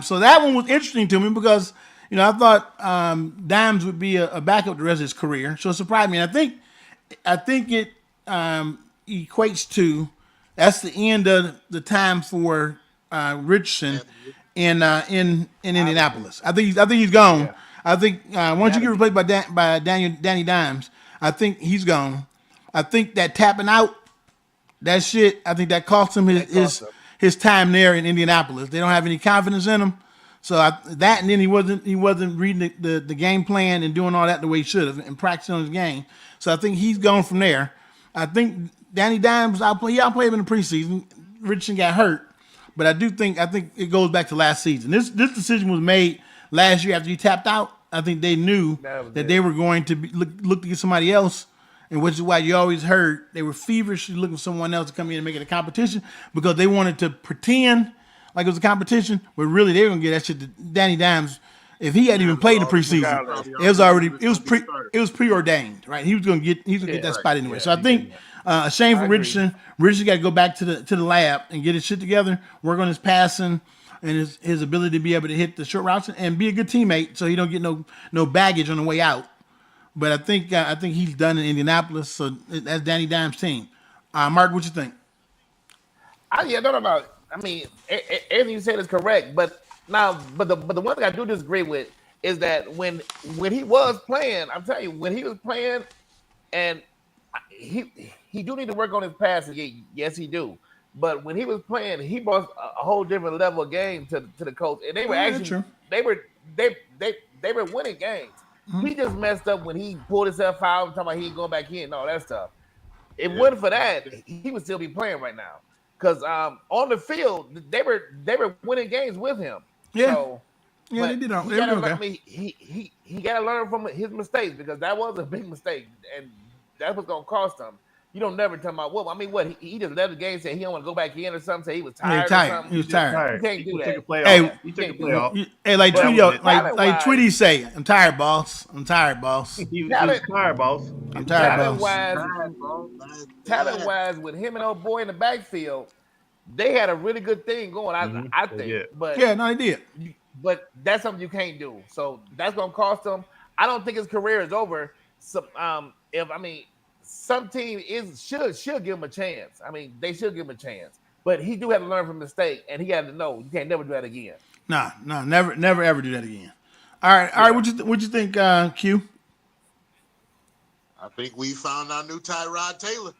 So that one was interesting to me because I thought Dimes would be a backup the rest of his career. So it surprised me. And I think it equates to that's the end of the time for Richardson in Indianapolis. I think he's gone. Yeah. I think once you get replaced by Danny Dimes, I think he's gone. I think that tapping out, that shit, I think that cost him his time there in Indianapolis. They don't have any confidence in him. So and then he wasn't reading the game plan and doing all that the way he should have and practicing on his game. So I think he's gone from there. I think Danny Dimes outplayed him in the preseason. Richardson got hurt, but I think it goes back to last season. This decision was made last year after he tapped out. I think they knew that they were going to look to get somebody else, and which is why you always heard they were feverishly looking for someone else to come in and make it a competition because they wanted to pretend like it was a competition, but really they were gonna get that shit to Danny Dimes. If he hadn't even played the preseason, it was preordained, right? He was gonna get that spot anyway. So I think a shame for Richardson. Richardson got to go back to the lab and get his shit together, work on his passing and his ability to be able to hit the short routes and be a good teammate, so he don't get no baggage on the way out. But I think he's done in Indianapolis, so that's Danny Dimes' team. Mark, what you think? No. I mean, everything you said is correct, but the one thing I do disagree with is that when he was playing, I'm telling you, when he was playing, and he do need to work on his passing. Yes, he do. But when he was playing, he brought a whole different level of game to the Colts, and they were they were winning games. Mm-hmm. He just messed up when he pulled himself out and talking about he ain't going back in and all that stuff. If it wasn't for that, he would still be playing right now. Because on the field, they were winning games with him. Yeah, so, they did. I mean, he got to learn from his mistakes because that was a big mistake, and that's what's gonna cost him. You don't never tell about what. I mean, what he just left the game, said he don't want to go back in or something. Say he was tired. Or something. He was tired. You can't do that. He took a play off. Hey, like Tweety say, I'm tired, boss. I'm tired, boss. He was tired, boss. I'm tired, boss. Talent-wise, with him and old boy in the backfield, they had a really good thing going. I think. Yeah. But they did. But that's something you can't do. So that's gonna cost him. I don't think his career is over. So, some team should give him a chance. I mean, they should give him a chance. But he do have to learn from mistake, and he had to know you can't never do that again. No, never ever do that again. All right. What you think, Q? I think we found our new Tyrod Taylor.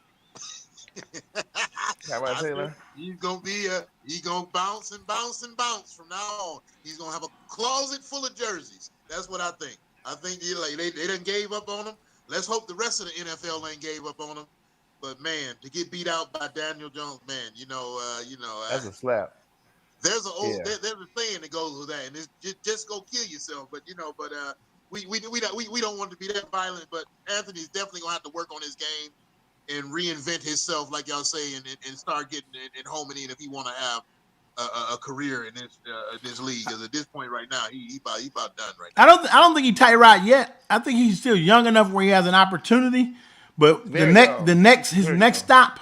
Tyrod Taylor. He's gonna bounce and bounce and bounce from now on. He's gonna have a closet full of jerseys. That's what I think. I think they done gave up on him. Let's hope the rest of the NFL ain't gave up on him. But man, to get beat out by Daniel Jones, man, that's a slap. There's there's a saying that goes with that, and it's just go kill yourself. But we don't want to be that violent. But Anthony's definitely gonna have to work on his game and reinvent himself, like y'all say, and start getting and homing in if he want to have a career in this league. Because at this point right now, he about done right now. I don't think he Tyrod yet. I think he's still young enough where he has an opportunity. But his next stop,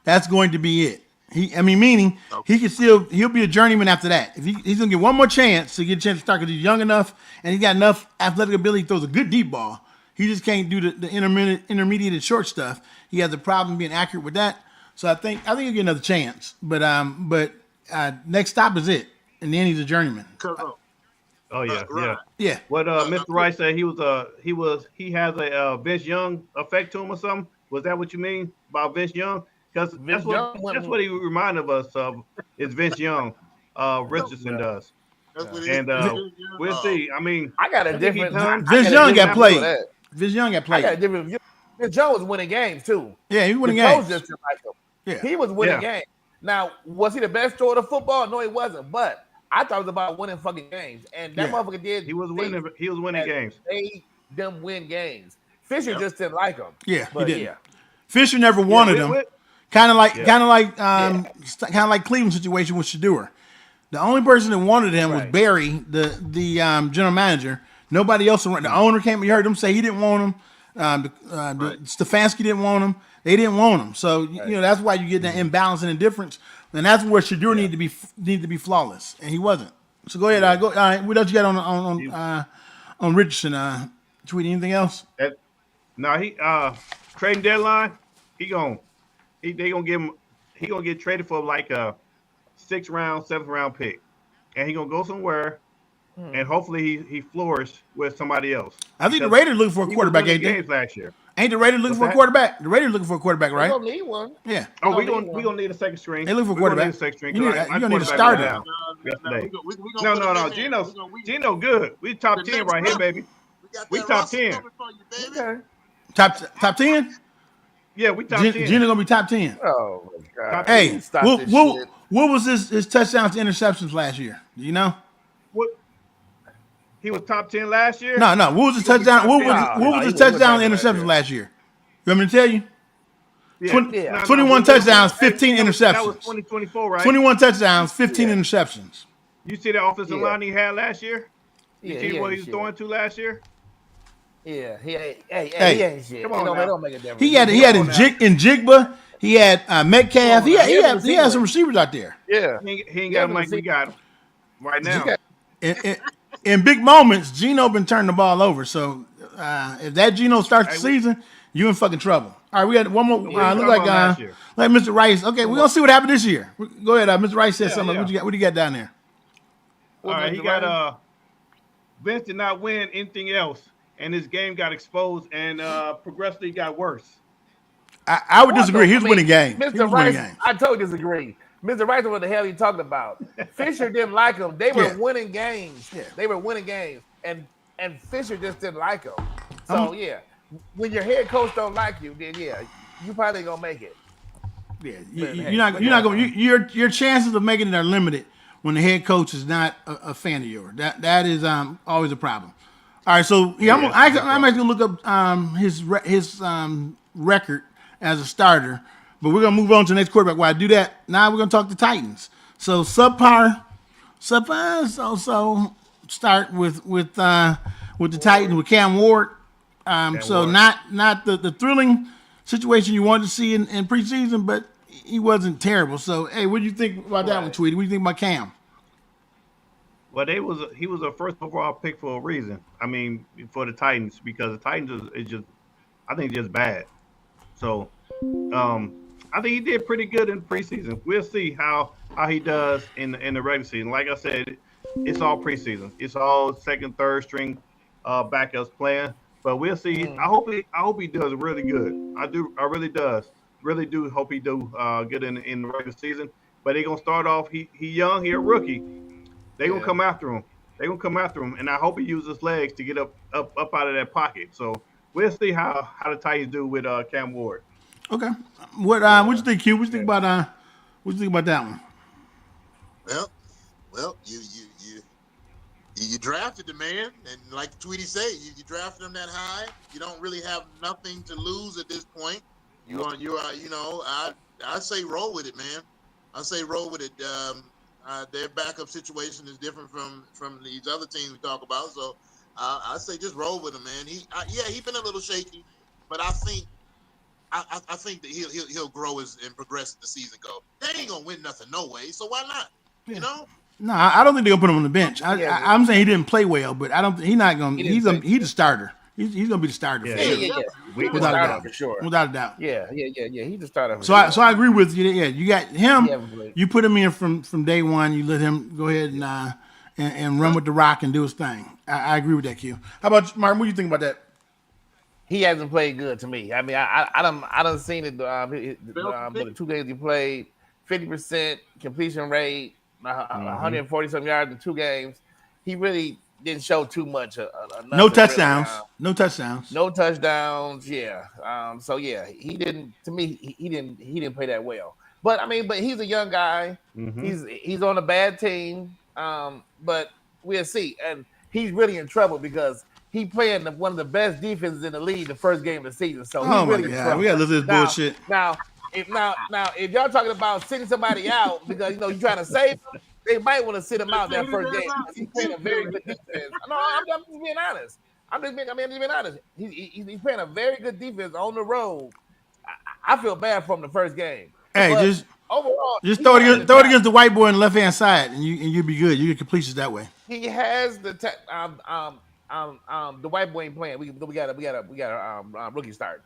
that's going to be it. Meaning he'll be a journeyman after that. If he's gonna get one more chance to get a chance to start because he's young enough and he's got enough athletic ability, he throws a good deep ball. He just can't do the intermediate and short stuff. He has a problem being accurate with that. So I think he'll get another chance. But next stop is it, and then he's a journeyman. Yeah. What Mr. Rice said he has a Vince Young effect to him or something. Was that what you mean about Vince Young? Because that's what he reminded us of is Vince Young. Richardson does. And we'll see. I mean, I got a different. Vince Young got played. Vince Young got played. I got a different view. Vince Young was winning games too. Yeah, he was winning games. Just like him. Yeah, he was winning games. Now, was he the best thrower of football? No, he wasn't. But I thought it was about winning fucking games, and that motherfucker did. He was winning. He was winning games. They them win games. Fisher just didn't like him. Yeah, he did. Yeah. Fisher never wanted him. Kind of like Cleveland situation with Shough. The only person that wanted him was Barry, the general manager. Nobody else around. The owner came. You heard him say he didn't want him. Stefanski didn't want him. They didn't want him. So that's why you get that imbalance and indifference. And that's where Shadur needed to be flawless, and he wasn't. So go ahead. Go. All right. What else you got on Richardson? Tweet anything else? He trading deadline. They gonna give him. He gonna get traded for like a 6th round, 7th round pick, and he gonna go somewhere, and hopefully he flourished with somebody else. I think the Raiders looking for a quarterback. Games last year. Ain't the Raiders looking for a quarterback? The Raiders looking for a quarterback, right? We don't need one. Yeah. Oh, we gonna need a second string. They look for a quarterback. You gonna need a starter. No. Gino good. We top 10 right here, baby. We top 10. Okay. Top 10? Yeah, we top 10. Gino gonna be top 10. Oh my God. Hey, what was his touchdowns to interceptions last year? Do you know? What? He was top 10 last year? No. What was his touchdown? What was his touchdown to interceptions last year? You want me to tell you? Yeah. 21 touchdowns, 15 interceptions. That was 2024, right? 21 touchdowns, 15 interceptions. You see the offensive line he had last year? You see what he was throwing to last year? Yeah, he ain't shit. Come on, it don't make a difference. He had Njigba. He had Metcalf. He had some receivers out there. Yeah, he ain't got him like we got him right now. In big moments, Gino been turning the ball over. So if that Gino starts the season, you in fucking trouble. All right, we got one more. Look like Mr. Rice. Okay, we're gonna see what happened this year. Go ahead, Mr. Rice said something. Yeah. What do you got down there? All right, he got Vince did not win anything else, and his game got exposed and progressively got worse. I would disagree. He was winning games. Mr. Rice, I totally disagree. Mr. Rice, what the hell he talking about? Fisher didn't like him. They were winning games. Yeah. They were winning games, and Fisher just didn't like him. So when your head coach don't like you, then you probably gonna make it. Yeah, you're not going. Your chances of making it are limited when the head coach is not a fan of yours. That is always a problem. All right, so I'm actually gonna look up his record as a starter, but we're gonna move on to the next quarterback. While I do that, now we're gonna talk the Titans. So subpar. So start with the Titans with Cam Ward. So not the thrilling situation you wanted to see in preseason, but he wasn't terrible. So hey, what do you think about that one, Tweety? What do you think about Cam? Well, he was a first overall pick for a reason. I mean, for the Titans, because the Titans is just bad. So, I think he did pretty good in preseason. We'll see how he does in the regular season. Like I said, it's all preseason. It's all second, third string backups playing. But we'll see. I hope he does really good. I really do hope he do good in the regular season. But they're gonna start off. He young, he a rookie. They're gonna come after him. And I hope he uses his legs to get up out of that pocket. So we'll see how the Titans do with Cam Ward. Okay. What you think, Q? What you think about that one? Well, you drafted the man, and like Tweety said, you drafted him that high. You don't really have nothing to lose at this point. I say roll with it, man. I say roll with it. Their backup situation is different from these other teams we talk about. So I say just roll with him, man. He been a little shaky, but I think that he'll grow and progress as the season goes. They ain't gonna win nothing no way, so why not? You know? No, I don't think they're gonna put him on the bench. I'm saying he didn't play well, but I don't. He's not gonna. He's the starter. He's gonna be the starter. Without a doubt, for sure. Without a doubt. Yeah. He's the starter. So I agree with you. Yeah, you got him. You put him in from day one. You let him go ahead and run with the rock and do his thing. I agree with that, Q. How about Martin? What do you think about that? He hasn't played good to me. I mean, I done seen it. The 2 games he played, 50% completion rate, 140 some yards in 2 games. He really didn't show too much. No touchdowns. No touchdowns. Yeah. So yeah, he didn't. To me, he didn't play that well. But I mean, he's a young guy. Mm-hmm. He's on a bad team. But we'll see. And he's really in trouble because he playing one of the best defenses in the league the first game of the season. So he's really in trouble. We got to listen to this bullshit. Now, if y'all talking about sitting somebody out because you're trying to save him, they might want to sit him out that first game. He's playing a very good defense. No, I'm just being honest. I'm just being honest. He's playing a very good defense on the road. I feel bad from the first game. Hey, But just overall, throw it against the white boy on the left hand side, and you'll be good. You get completions that way. he has the the white boy ain't playing. We got a rookie start.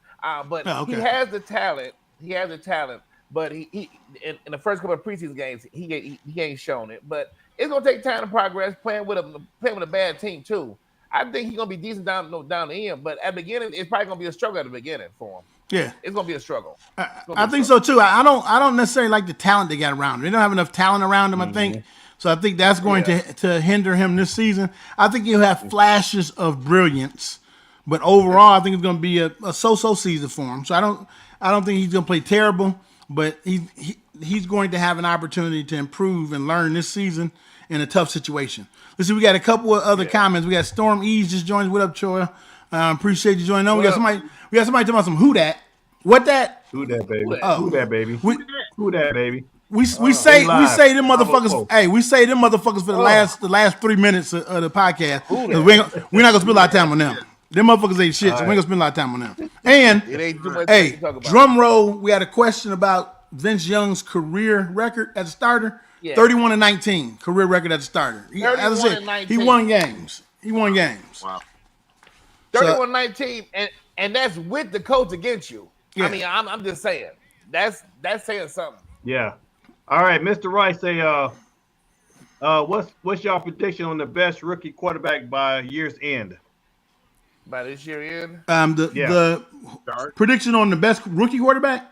But Oh, okay. he has the talent. He has the talent. But he in the first couple of preseason games, he ain't shown it. But it's gonna take time to progress. Playing with a bad team too. I think he's gonna be decent down the end. But at the beginning, it's probably gonna be a struggle at the beginning for him. Yeah, it's gonna be a struggle. I think so too. I don't necessarily like the talent they got around him. They don't have enough talent around him, I think. So I think that's going to hinder him this season. I think he'll have flashes of brilliance, but overall, I think it's going to be a so-so season for him. So I don't think he's going to play terrible, but he's going to have an opportunity to improve and learn this season in a tough situation. Listen, we got a couple of other comments. We got Storm Ease just joined. What up, Troy? Appreciate you joining on. We got somebody talking about some who that. What that? Who that, baby? Oh. Who that, baby? Who that, baby? We say them motherfuckers. Hey, we say them motherfuckers for the last 3 minutes of the podcast. We're not gonna spend a lot of time on them. Them motherfuckers ain't shit, so we ain't gonna spend a lot of time on them. And hey, drum roll. We had a question about Vince Young's career record as a starter. 31-19 career record as a starter. As I said, he won games. Wow. 31-19, and that's with the coach against you. Yeah. I mean, I'm just saying that's saying something. Yeah. All right, Mr. Rice, say what's your prediction on the best rookie quarterback by year's end? By this year end? The prediction on the best rookie quarterback?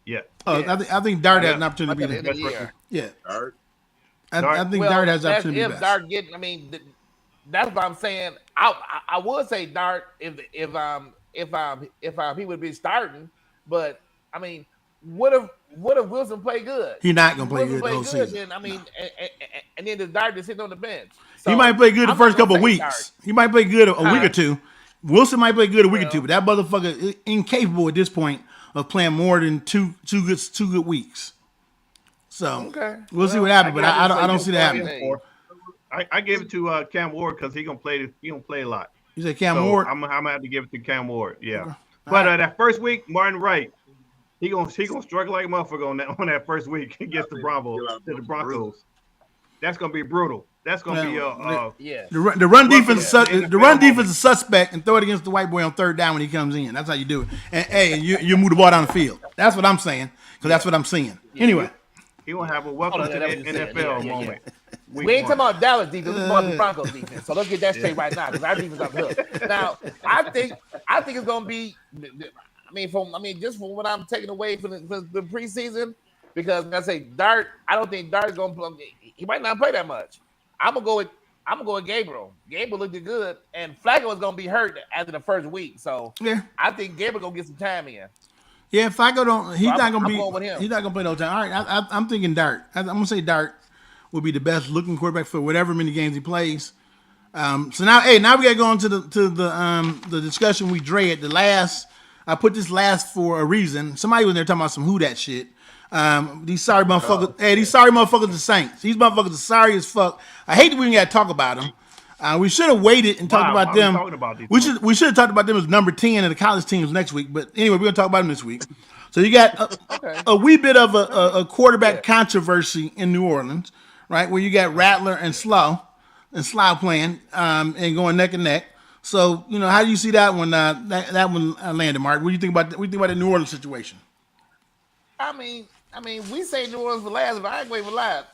Yeah. I think Dart has an opportunity to be the best rookie. Yeah. Dart. I think Dart has an opportunity to be the best. That's what I'm saying. I would say Dart if he would be starting, but I mean, what if Wilson play good? He's not gonna play good the whole season. Then, I mean, and then the Dart is sitting on the bench. So he might play good the first couple of weeks. Dart. He might play good a week or two. Wilson might play good a week or two, but that motherfucker is incapable at this point of playing more than two good weeks. So we'll see what happens, but I don't see that happening. I gave it to Cam Ward because he gonna play a lot. You said Cam Ward? I'm gonna have to give it to Cam Ward. Yeah, okay. But that first week, Martin Wright, he gonna struggle like a motherfucker on that first week against the Broncos. That's gonna be brutal. That's gonna be the run defense. The run defense is suspect, and throw it against the white boy on third down when he comes in. That's how you do it. And hey, you move the ball down the field. That's what I'm saying because that's what I'm seeing. Anyway, he gonna have a welcome to the NFL moment. We ain't talking about Dallas defense, we're talking about the Broncos defense. So let's get that straight right now, because our defense up hooked. Now, I think it's gonna be. Just from what I'm taking away from the preseason, because like I say Dart, I don't think Dart's gonna play. He might not play that much. I'm gonna go with Gabriel. Gabriel looked good, and Flacco is gonna be hurt after the first week. So I think Gabriel gonna get some time in. Yeah, Flacco don't. He's not gonna play no time. All right, I'm thinking Dart. I'm gonna say Dart will be the best looking quarterback for whatever many games he plays. So now we gotta go on to the discussion we dread. I put this last for a reason. Somebody was there talking about some who that shit. These sorry motherfuckers. These sorry motherfuckers are Saints. These motherfuckers are sorry as fuck. I hate that we even got to talk about them. We should have waited and talked about them. We should have talked about them as number 10 of the college teams next week. But anyway, we're gonna talk about them this week. So you got a wee bit of a quarterback controversy in New Orleans, right? Where you got Rattler and Shough playing and going neck and neck. So how do you see that one? That one landed, Mark. What do you think about the New Orleans situation? I mean, we say New Orleans for last, but I ain't waiting for last.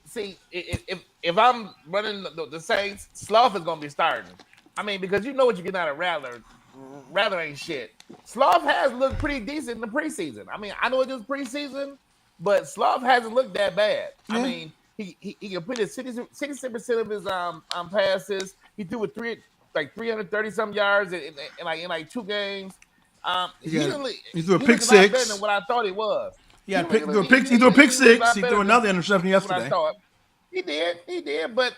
See, if I'm running the Saints, Shough is gonna be starting. I mean, because you know what you get out of Rattler. Rattler ain't shit. Shough has looked pretty decent in the preseason. I mean, I know it was preseason, but Shough hasn't looked that bad. Yeah. I mean, he can put his 66% of his passes. He threw with 330 some yards in like 2 games. He threw a pick six. Better than what I thought he was. Yeah, he threw a pick six. He threw another interception yesterday. He did. But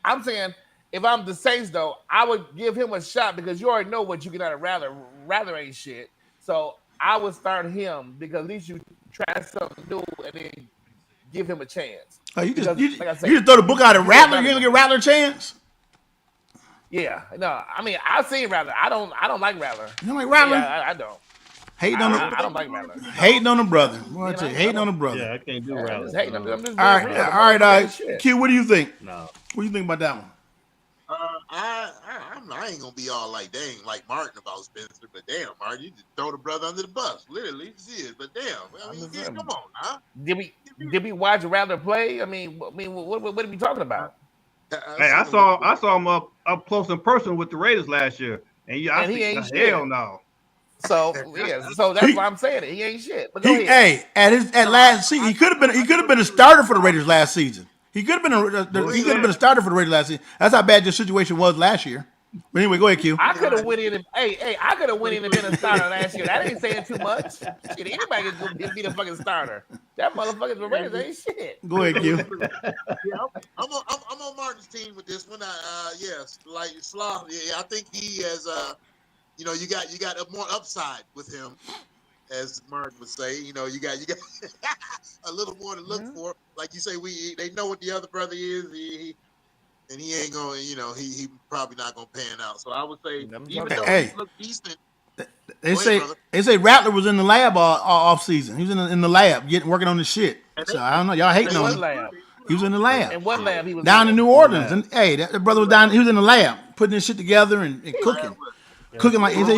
I'm saying, if I'm the Saints, though, I would give him a shot because you already know what you get out of Rattler. Rattler ain't shit. So I would start him because at least you try something new and then give him a chance. Oh, you just throw the book out of Rattler? You ain't gonna give Rattler a chance? Yeah, no, I mean I've seen Rattler. I don't like Rattler. You don't like Rattler? Yeah, I don't. Hating on I don't like Rattler. hating on the brother. Well, I You tell you, know, hating on the brother. Yeah, I can't do I'm Rattler. just hating. I'm just being All right, real. all right. Shit. Q, what do you think? No. What do you think about that one? I ain't gonna be all like dang like Martin about Spencer, but damn, Martin, you just throw the brother under the bus, literally. Shit, but damn, I mean, yeah, come on, huh? Did we watch Rattler play? I mean, what are we talking about? Hey, I saw him up close and personal with the Raiders last year, and he ain't shit. hell no. So yeah, so that's why I'm saying it. He ain't shit. But go ahead. Hey, at last season, he could have been a starter for the Raiders last season. He could have been a starter for the Raiders last season. That's how bad your situation was last year. But anyway, go ahead, Q. I could have went in and I could have went in and been a starter last year. That ain't saying too much. Shit, anybody can be the fucking starter. That motherfucker's the Raiders ain't shit. Go ahead, Q. I'm on Martin's team with this one. Yes, like Shough. Yeah, I think he has. You know, you got more upside with him, as Martin would say. You know, you got a little more to look for. Like you say, they know what the other brother is. And he ain't going. You know, he probably not going to pan out. So I would say, even though he look decent. They say Rattler was in the lab all off season. He was in the lab working on the shit. So I don't know. Y'all hating on him. Lab? He was in the lab. In what lab he was down in New Orleans. And hey, that brother was down. He was in the lab putting this shit together and cooking. Cooking like he ready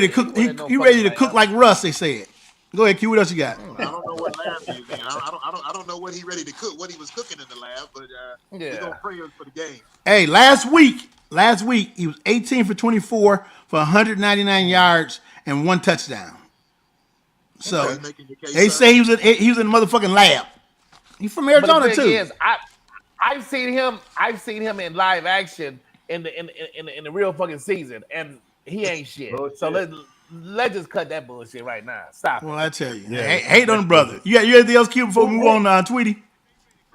to cook. He ready to cook like Russ. They said. Go ahead, Q. What else you got? I don't know what lab he's in. I don't know what he ready to cook. What he was cooking in the lab, but we're gonna pray for the game. Hey, last week he was 18 for 24 for 199 yards and 1 touchdown. So they say he was in the motherfucking lab. He's from Arizona too. Is, I've seen him in live action in the real fucking season, and he ain't shit. So let's just cut that bullshit right now. Stop. Well, I tell you, hate on the brother. You anything else, Q? Before we move on, Tweety,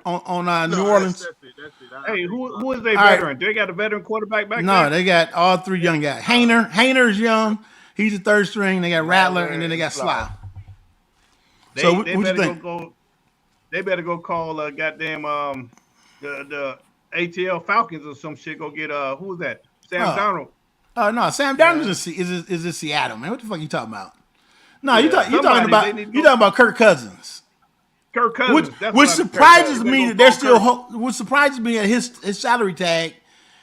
on New Orleans. That's it. Hey, who is their veteran? Right. They got a veteran quarterback back there? No, they got all 3 young guys. Haener is young. He's the 3rd string. They got Rattler, and then they got Shough. So what you think? They better go call goddamn the ATL Falcons or some shit. Go get who was that? Sam Darnold. Oh no, Sam Darnold is in Seattle, man. What the fuck you talking about? No, you talking about Kirk Cousins. Kirk Cousins, which surprises me that they're still. Which surprises me at his salary tag,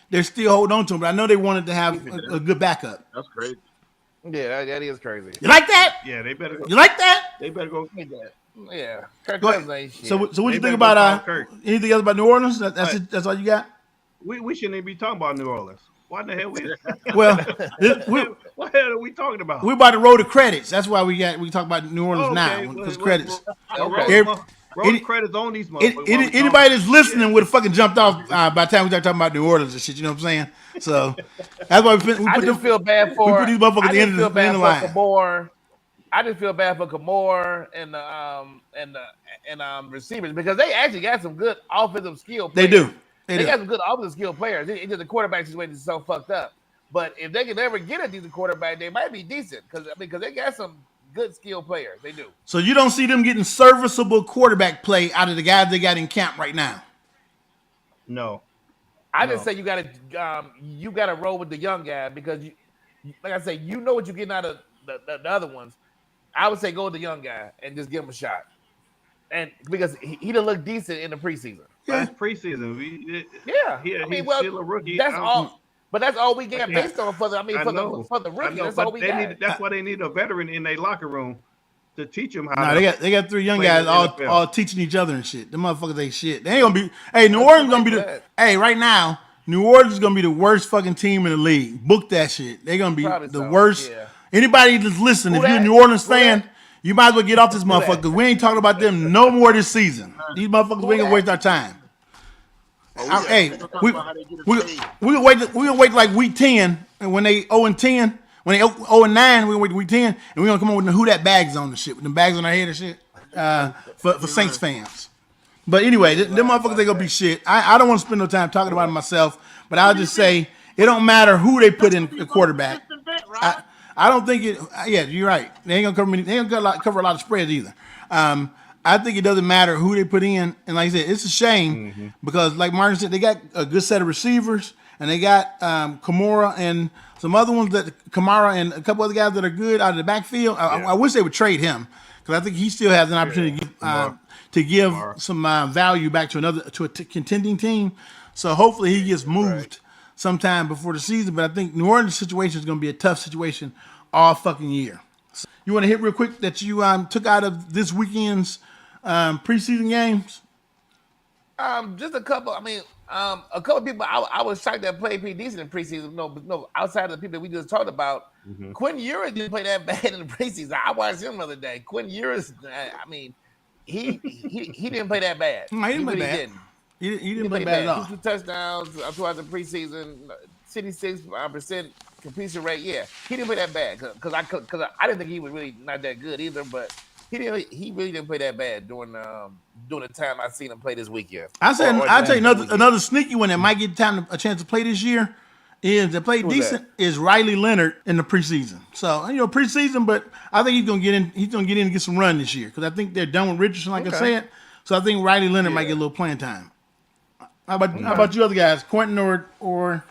they're still holding on to him. But I know they wanted to have a good backup. That's crazy. Yeah, that is crazy. You like that? Yeah, they better. You like that? They better go. Yeah, Kirk Cousins ain't shit. So what you think about anything else about New Orleans? That's all you got? We shouldn't even be talking about New Orleans. Why the hell what the hell are we talking about? We're about to roll the credits. That's why we talk about New Orleans now because credits. Roll the credits on these motherfuckers. Anybody that's listening would have fucking jumped off by the time we start talking about New Orleans and shit. You know what I'm saying? So that's why we put feel bad for. We put these motherfuckers at the end of the line. I just feel bad for Kamor and receivers because they actually got some good offensive skill players. They do. They got some good offensive skill players. It's just the quarterback situation is so fucked up. But if they can ever get a decent quarterback, they might be decent because they got some good skill players. They do. So you don't see them getting serviceable quarterback play out of the guys they got in camp right now? No. I just say you gotta roll with the young guy because like I say, you know what you're getting out of the other ones. I would say go with the young guy and just give him a shot. And because he done look decent in the preseason. Yeah, that's preseason. He's still a rookie. That's all. But that's all we get based on for the rookie. That's all we got. That's why they need a veteran in their locker room to teach them how. No, they got 3 young guys all teaching each other and shit. Them motherfuckers ain't shit. They ain't gonna be. Hey, New Orleans gonna be right now. New Orleans is gonna be the worst fucking team in the league. Book that shit. They're gonna be the worst. Yeah. Anybody that's listening, if you're a New Orleans fan, you might as well get off this motherfucker because we ain't talking about them no more this season. These motherfuckers, we ain't gonna waste our time. Hey, we gonna wait like week 10, and when they 0-10, when they 0-9, we gonna wait to week 10, and we gonna come up with the who that bags on the shit, with them bags on our head and shit, for Saints fans. But anyway, them motherfuckers they gonna be shit. I don't want to spend no time talking about it myself, but I'll just say it don't matter who they put in the quarterback. I don't think it. Yeah, you're right. They ain't gonna cover a lot of spreads either. I think it doesn't matter who they put in, and like I said, it's a shame because, like Martin said, they got a good set of receivers and they got Kamara and some other ones and a couple other guys that are good out of the backfield. I wish they would trade him because I think he still has an opportunity to give some value back to a contending team. So hopefully he gets moved sometime before the season. But I think New Orleans' situation is going to be a tough situation all fucking year. So you want to hit real quick that you took out of this weekend's preseason games? Just a couple. I mean, a couple people I was shocked that played pretty decent in preseason. No, outside of the people that we just talked about, Quinn Ewers didn't play that bad in the preseason. I watched him the other day. Quinn Ewers, I mean, he didn't play that bad. No, he didn't play really bad. Didn't. He didn't play bad at all. 2 touchdowns throughout the preseason, 66% completion rate. Yeah, he didn't play that bad because I didn't think he was really not that good either. But he really didn't play that bad during the time I seen him play this weekend. I'll tell you another sneaky one that might get a chance to play this year is that played decent is Riley Leonard in the preseason. So preseason, but I think he's gonna get in. He's gonna get in and get some run this year because I think they're done with Richardson, like I said. So I think Riley Leonard might get a little playing time. How about you other guys, Quentin or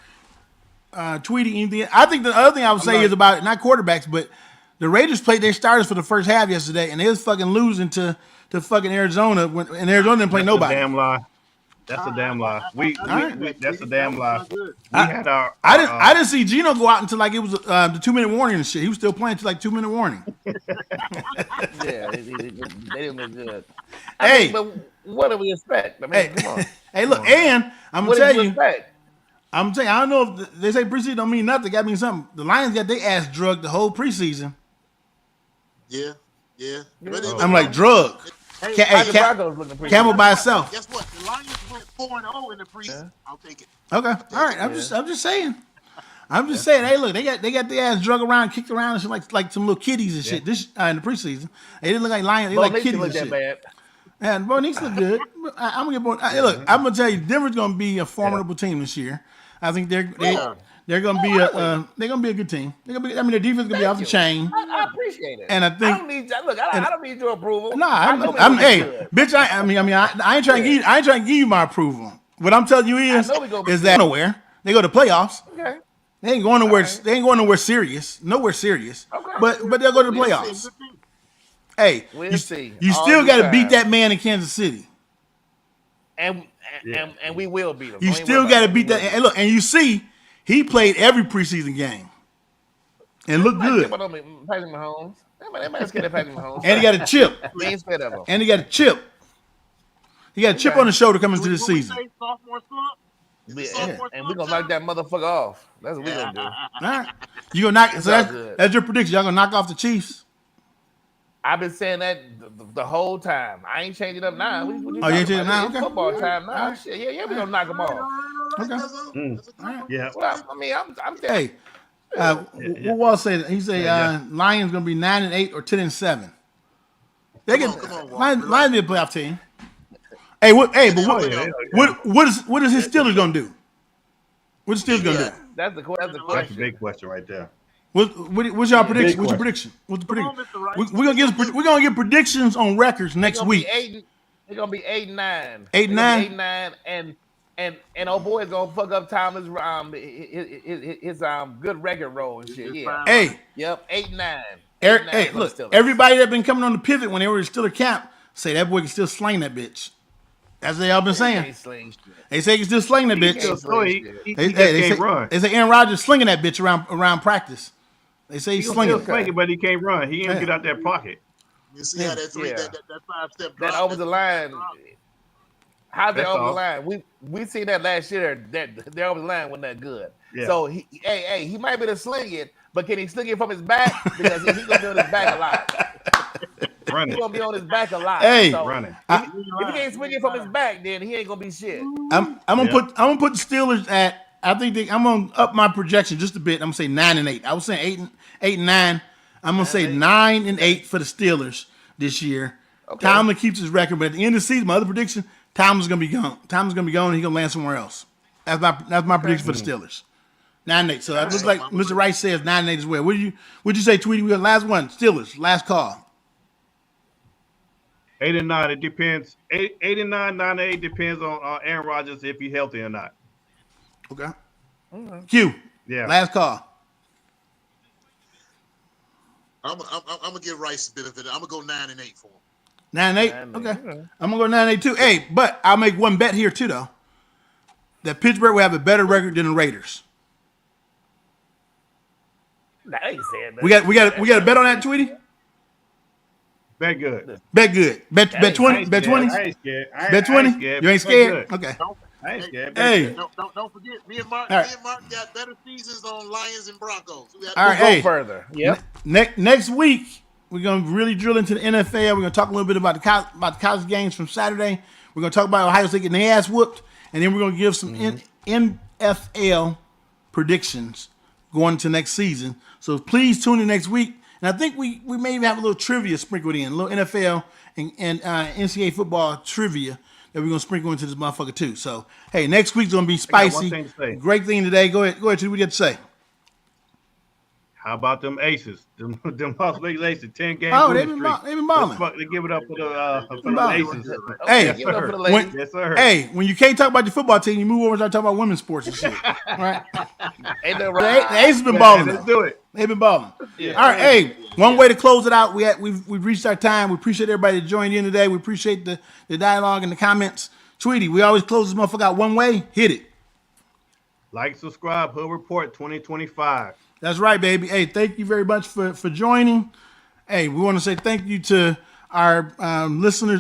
Tweety? Anything? I think the other thing I would say is about not quarterbacks, but the Raiders played their starters for the first half yesterday, and they was fucking losing to fucking Arizona, and Arizona didn't play nobody. Damn lie. That's a damn lie. That's a damn lie. I didn't see Gino go out until like it was the 2-minute warning and shit. He was still playing till like 2-minute warning. Yeah, they didn't look good. Hey, but what do we expect? I mean, come on. Hey, look, and I'm gonna tell you, expect? I'm telling you, I don't know if they say preseason don't mean nothing. Got to mean something. The Lions got their ass drugged the whole preseason. Yeah. I'm like drug. Camel by itself. Guess what? The Lions went 4-0 in the preseason. Yeah. I'll take it. Okay, all right. I'm just saying. Hey, look, they got their ass drug around, kicked around, and shit like some little kiddies and shit. This in the preseason, they didn't look like Lions. They like kiddies and shit. Bad. And Bo Nix look good. I'm gonna get Bo. Look, I'm gonna tell you, Denver's gonna be a formidable team this year. I think they're gonna be a good team. Their defense gonna be off the chain. I appreciate it. And I think I don't need your approval. No, bitch. I ain't trying to give you my approval. What I'm telling you is that nowhere they go to playoffs. Okay. They ain't going nowhere. Right. They ain't going nowhere serious. Nowhere serious. Okay. But they'll go to the playoffs. Hey, you still got to beat that man in Kansas City. And we will beat him. You still got to beat that. And look, and you see, he played every preseason game and looked good. Patrick Mahomes. Everybody's scared of Patrick Mahomes. And he got a chip. We ain't scared of him. And he got a chip. He got a chip on his shoulder coming into this season. Sophomore slump? And we're going to knock that motherfucker off. That's what we're going to do. All right. You going to knock. So that's your prediction. Y'all going to knock off the Chiefs? I've been saying that the whole time. I ain't changing up now. You ain't changing now? Okay. Football time now. Shit. Yeah, we're going to knock them off. Okay. Right. Yeah. Well, I mean, I'm hey, what Wall say? He say Lions going to be 9-8 or 10-7. They can Lions be a playoff team. Hey, what is his Steelers going to do? What's the Steelers going to do? That's the question. That's a big question right there. What's your prediction? What's your prediction? We're gonna get predictions on records next week. They're gonna be 8-9. 8-9. 8-9, and old boy is gonna fuck up Thomas his good record roll and shit. Yeah. Hey. Yep. 8-9. Hey, look. Everybody that been coming on the pivot when they were still a camp say that boy can still sling that bitch. That's what they all been saying. They say he can still sling that bitch. They say Aaron Rodgers slinging that bitch around practice. They say he's slinging it, but he can't run. He ain't get out that pocket. You see how that 5-step drop? That over the line. How's that over the line? We seen that last year. That over the line wasn't that good. Yeah. So he might be able to sling it, but can he sling it from his back? Because he's gonna be on his back a lot. Running. He's gonna be on his back a lot. Hey, so running. If he can't swing it from his back, then he ain't gonna be shit. I'm gonna put the Steelers at. I think I'm gonna up my projection just a bit. I'm gonna say 9-8. I was saying 8-9. I'm gonna say 9-8 for the Steelers this year. Okay. Tomlin keeps his record, but at the end of the season, my other prediction, Tomlin's gonna be gone. Tomlin's gonna be gone, and he's gonna land somewhere else. That's my prediction for the Steelers. 9-8. So that looks like Mr. Rice says 9-8 as well. What'd you say, Tweety? We got last one. Steelers, last call. 8-9. It depends. 8-9, 9-8 depends on Aaron Rodgers if he's healthy or not. Okay. Q. Yeah. Last call. I'm gonna give Rice a bit of it. I'm gonna go 9-8 for him. 9-8. 9-8, Okay. yeah. I'm gonna go 9-8 too. Hey, but I'll make one bet here too, though. That Pittsburgh will have a better record than the Raiders. Nah, I ain't saying that. We got a bet on that, Tweety? Bet good. Bet good. Bet 20. Bet 20. I ain't scared. Bet 20. You ain't scared? Bet good. Okay. I ain't scared. Hey. Don't forget, me and Mark got better seasons on Lions and Broncos. All right, Go hey. further. Yep. Next week, we're going to really drill into the NFL. We're going to talk a little bit about the college games from Saturday. We're going to talk about Ohio State getting their ass whooped. And then we're going to give some NFL predictions going into next season. So please tune in next week. And I think we may even have a little trivia sprinkled in, a little NFL and NCAA football trivia that we're going to sprinkle into this motherfucker too. So, hey, next week's going to be spicy. one thing to say. Great thing today. Go ahead, Judy. What you got to say? How about them aces? Them Las Vegas Aces, 10 games. Oh, they've been balling. They give it up for the balling. Aces. Hey, Yes, Give it up for the sir. ladies. Yes, sir. Hey, when you can't talk about your football team, you move over and start talking about women's sports and shit. Right? Ain't no The Aces been balling. Let's do it. They've been balling. Yeah. All right, hey, one way to close it out. We've reached our time. We appreciate everybody that joined in today. We appreciate the dialogue and the comments. Tweety, we always close this motherfucker out one way. Hit it. Like, subscribe, Hood Report 2025. That's right, baby. Hey, thank you very much for joining. Hey, we want to say thank you to our listeners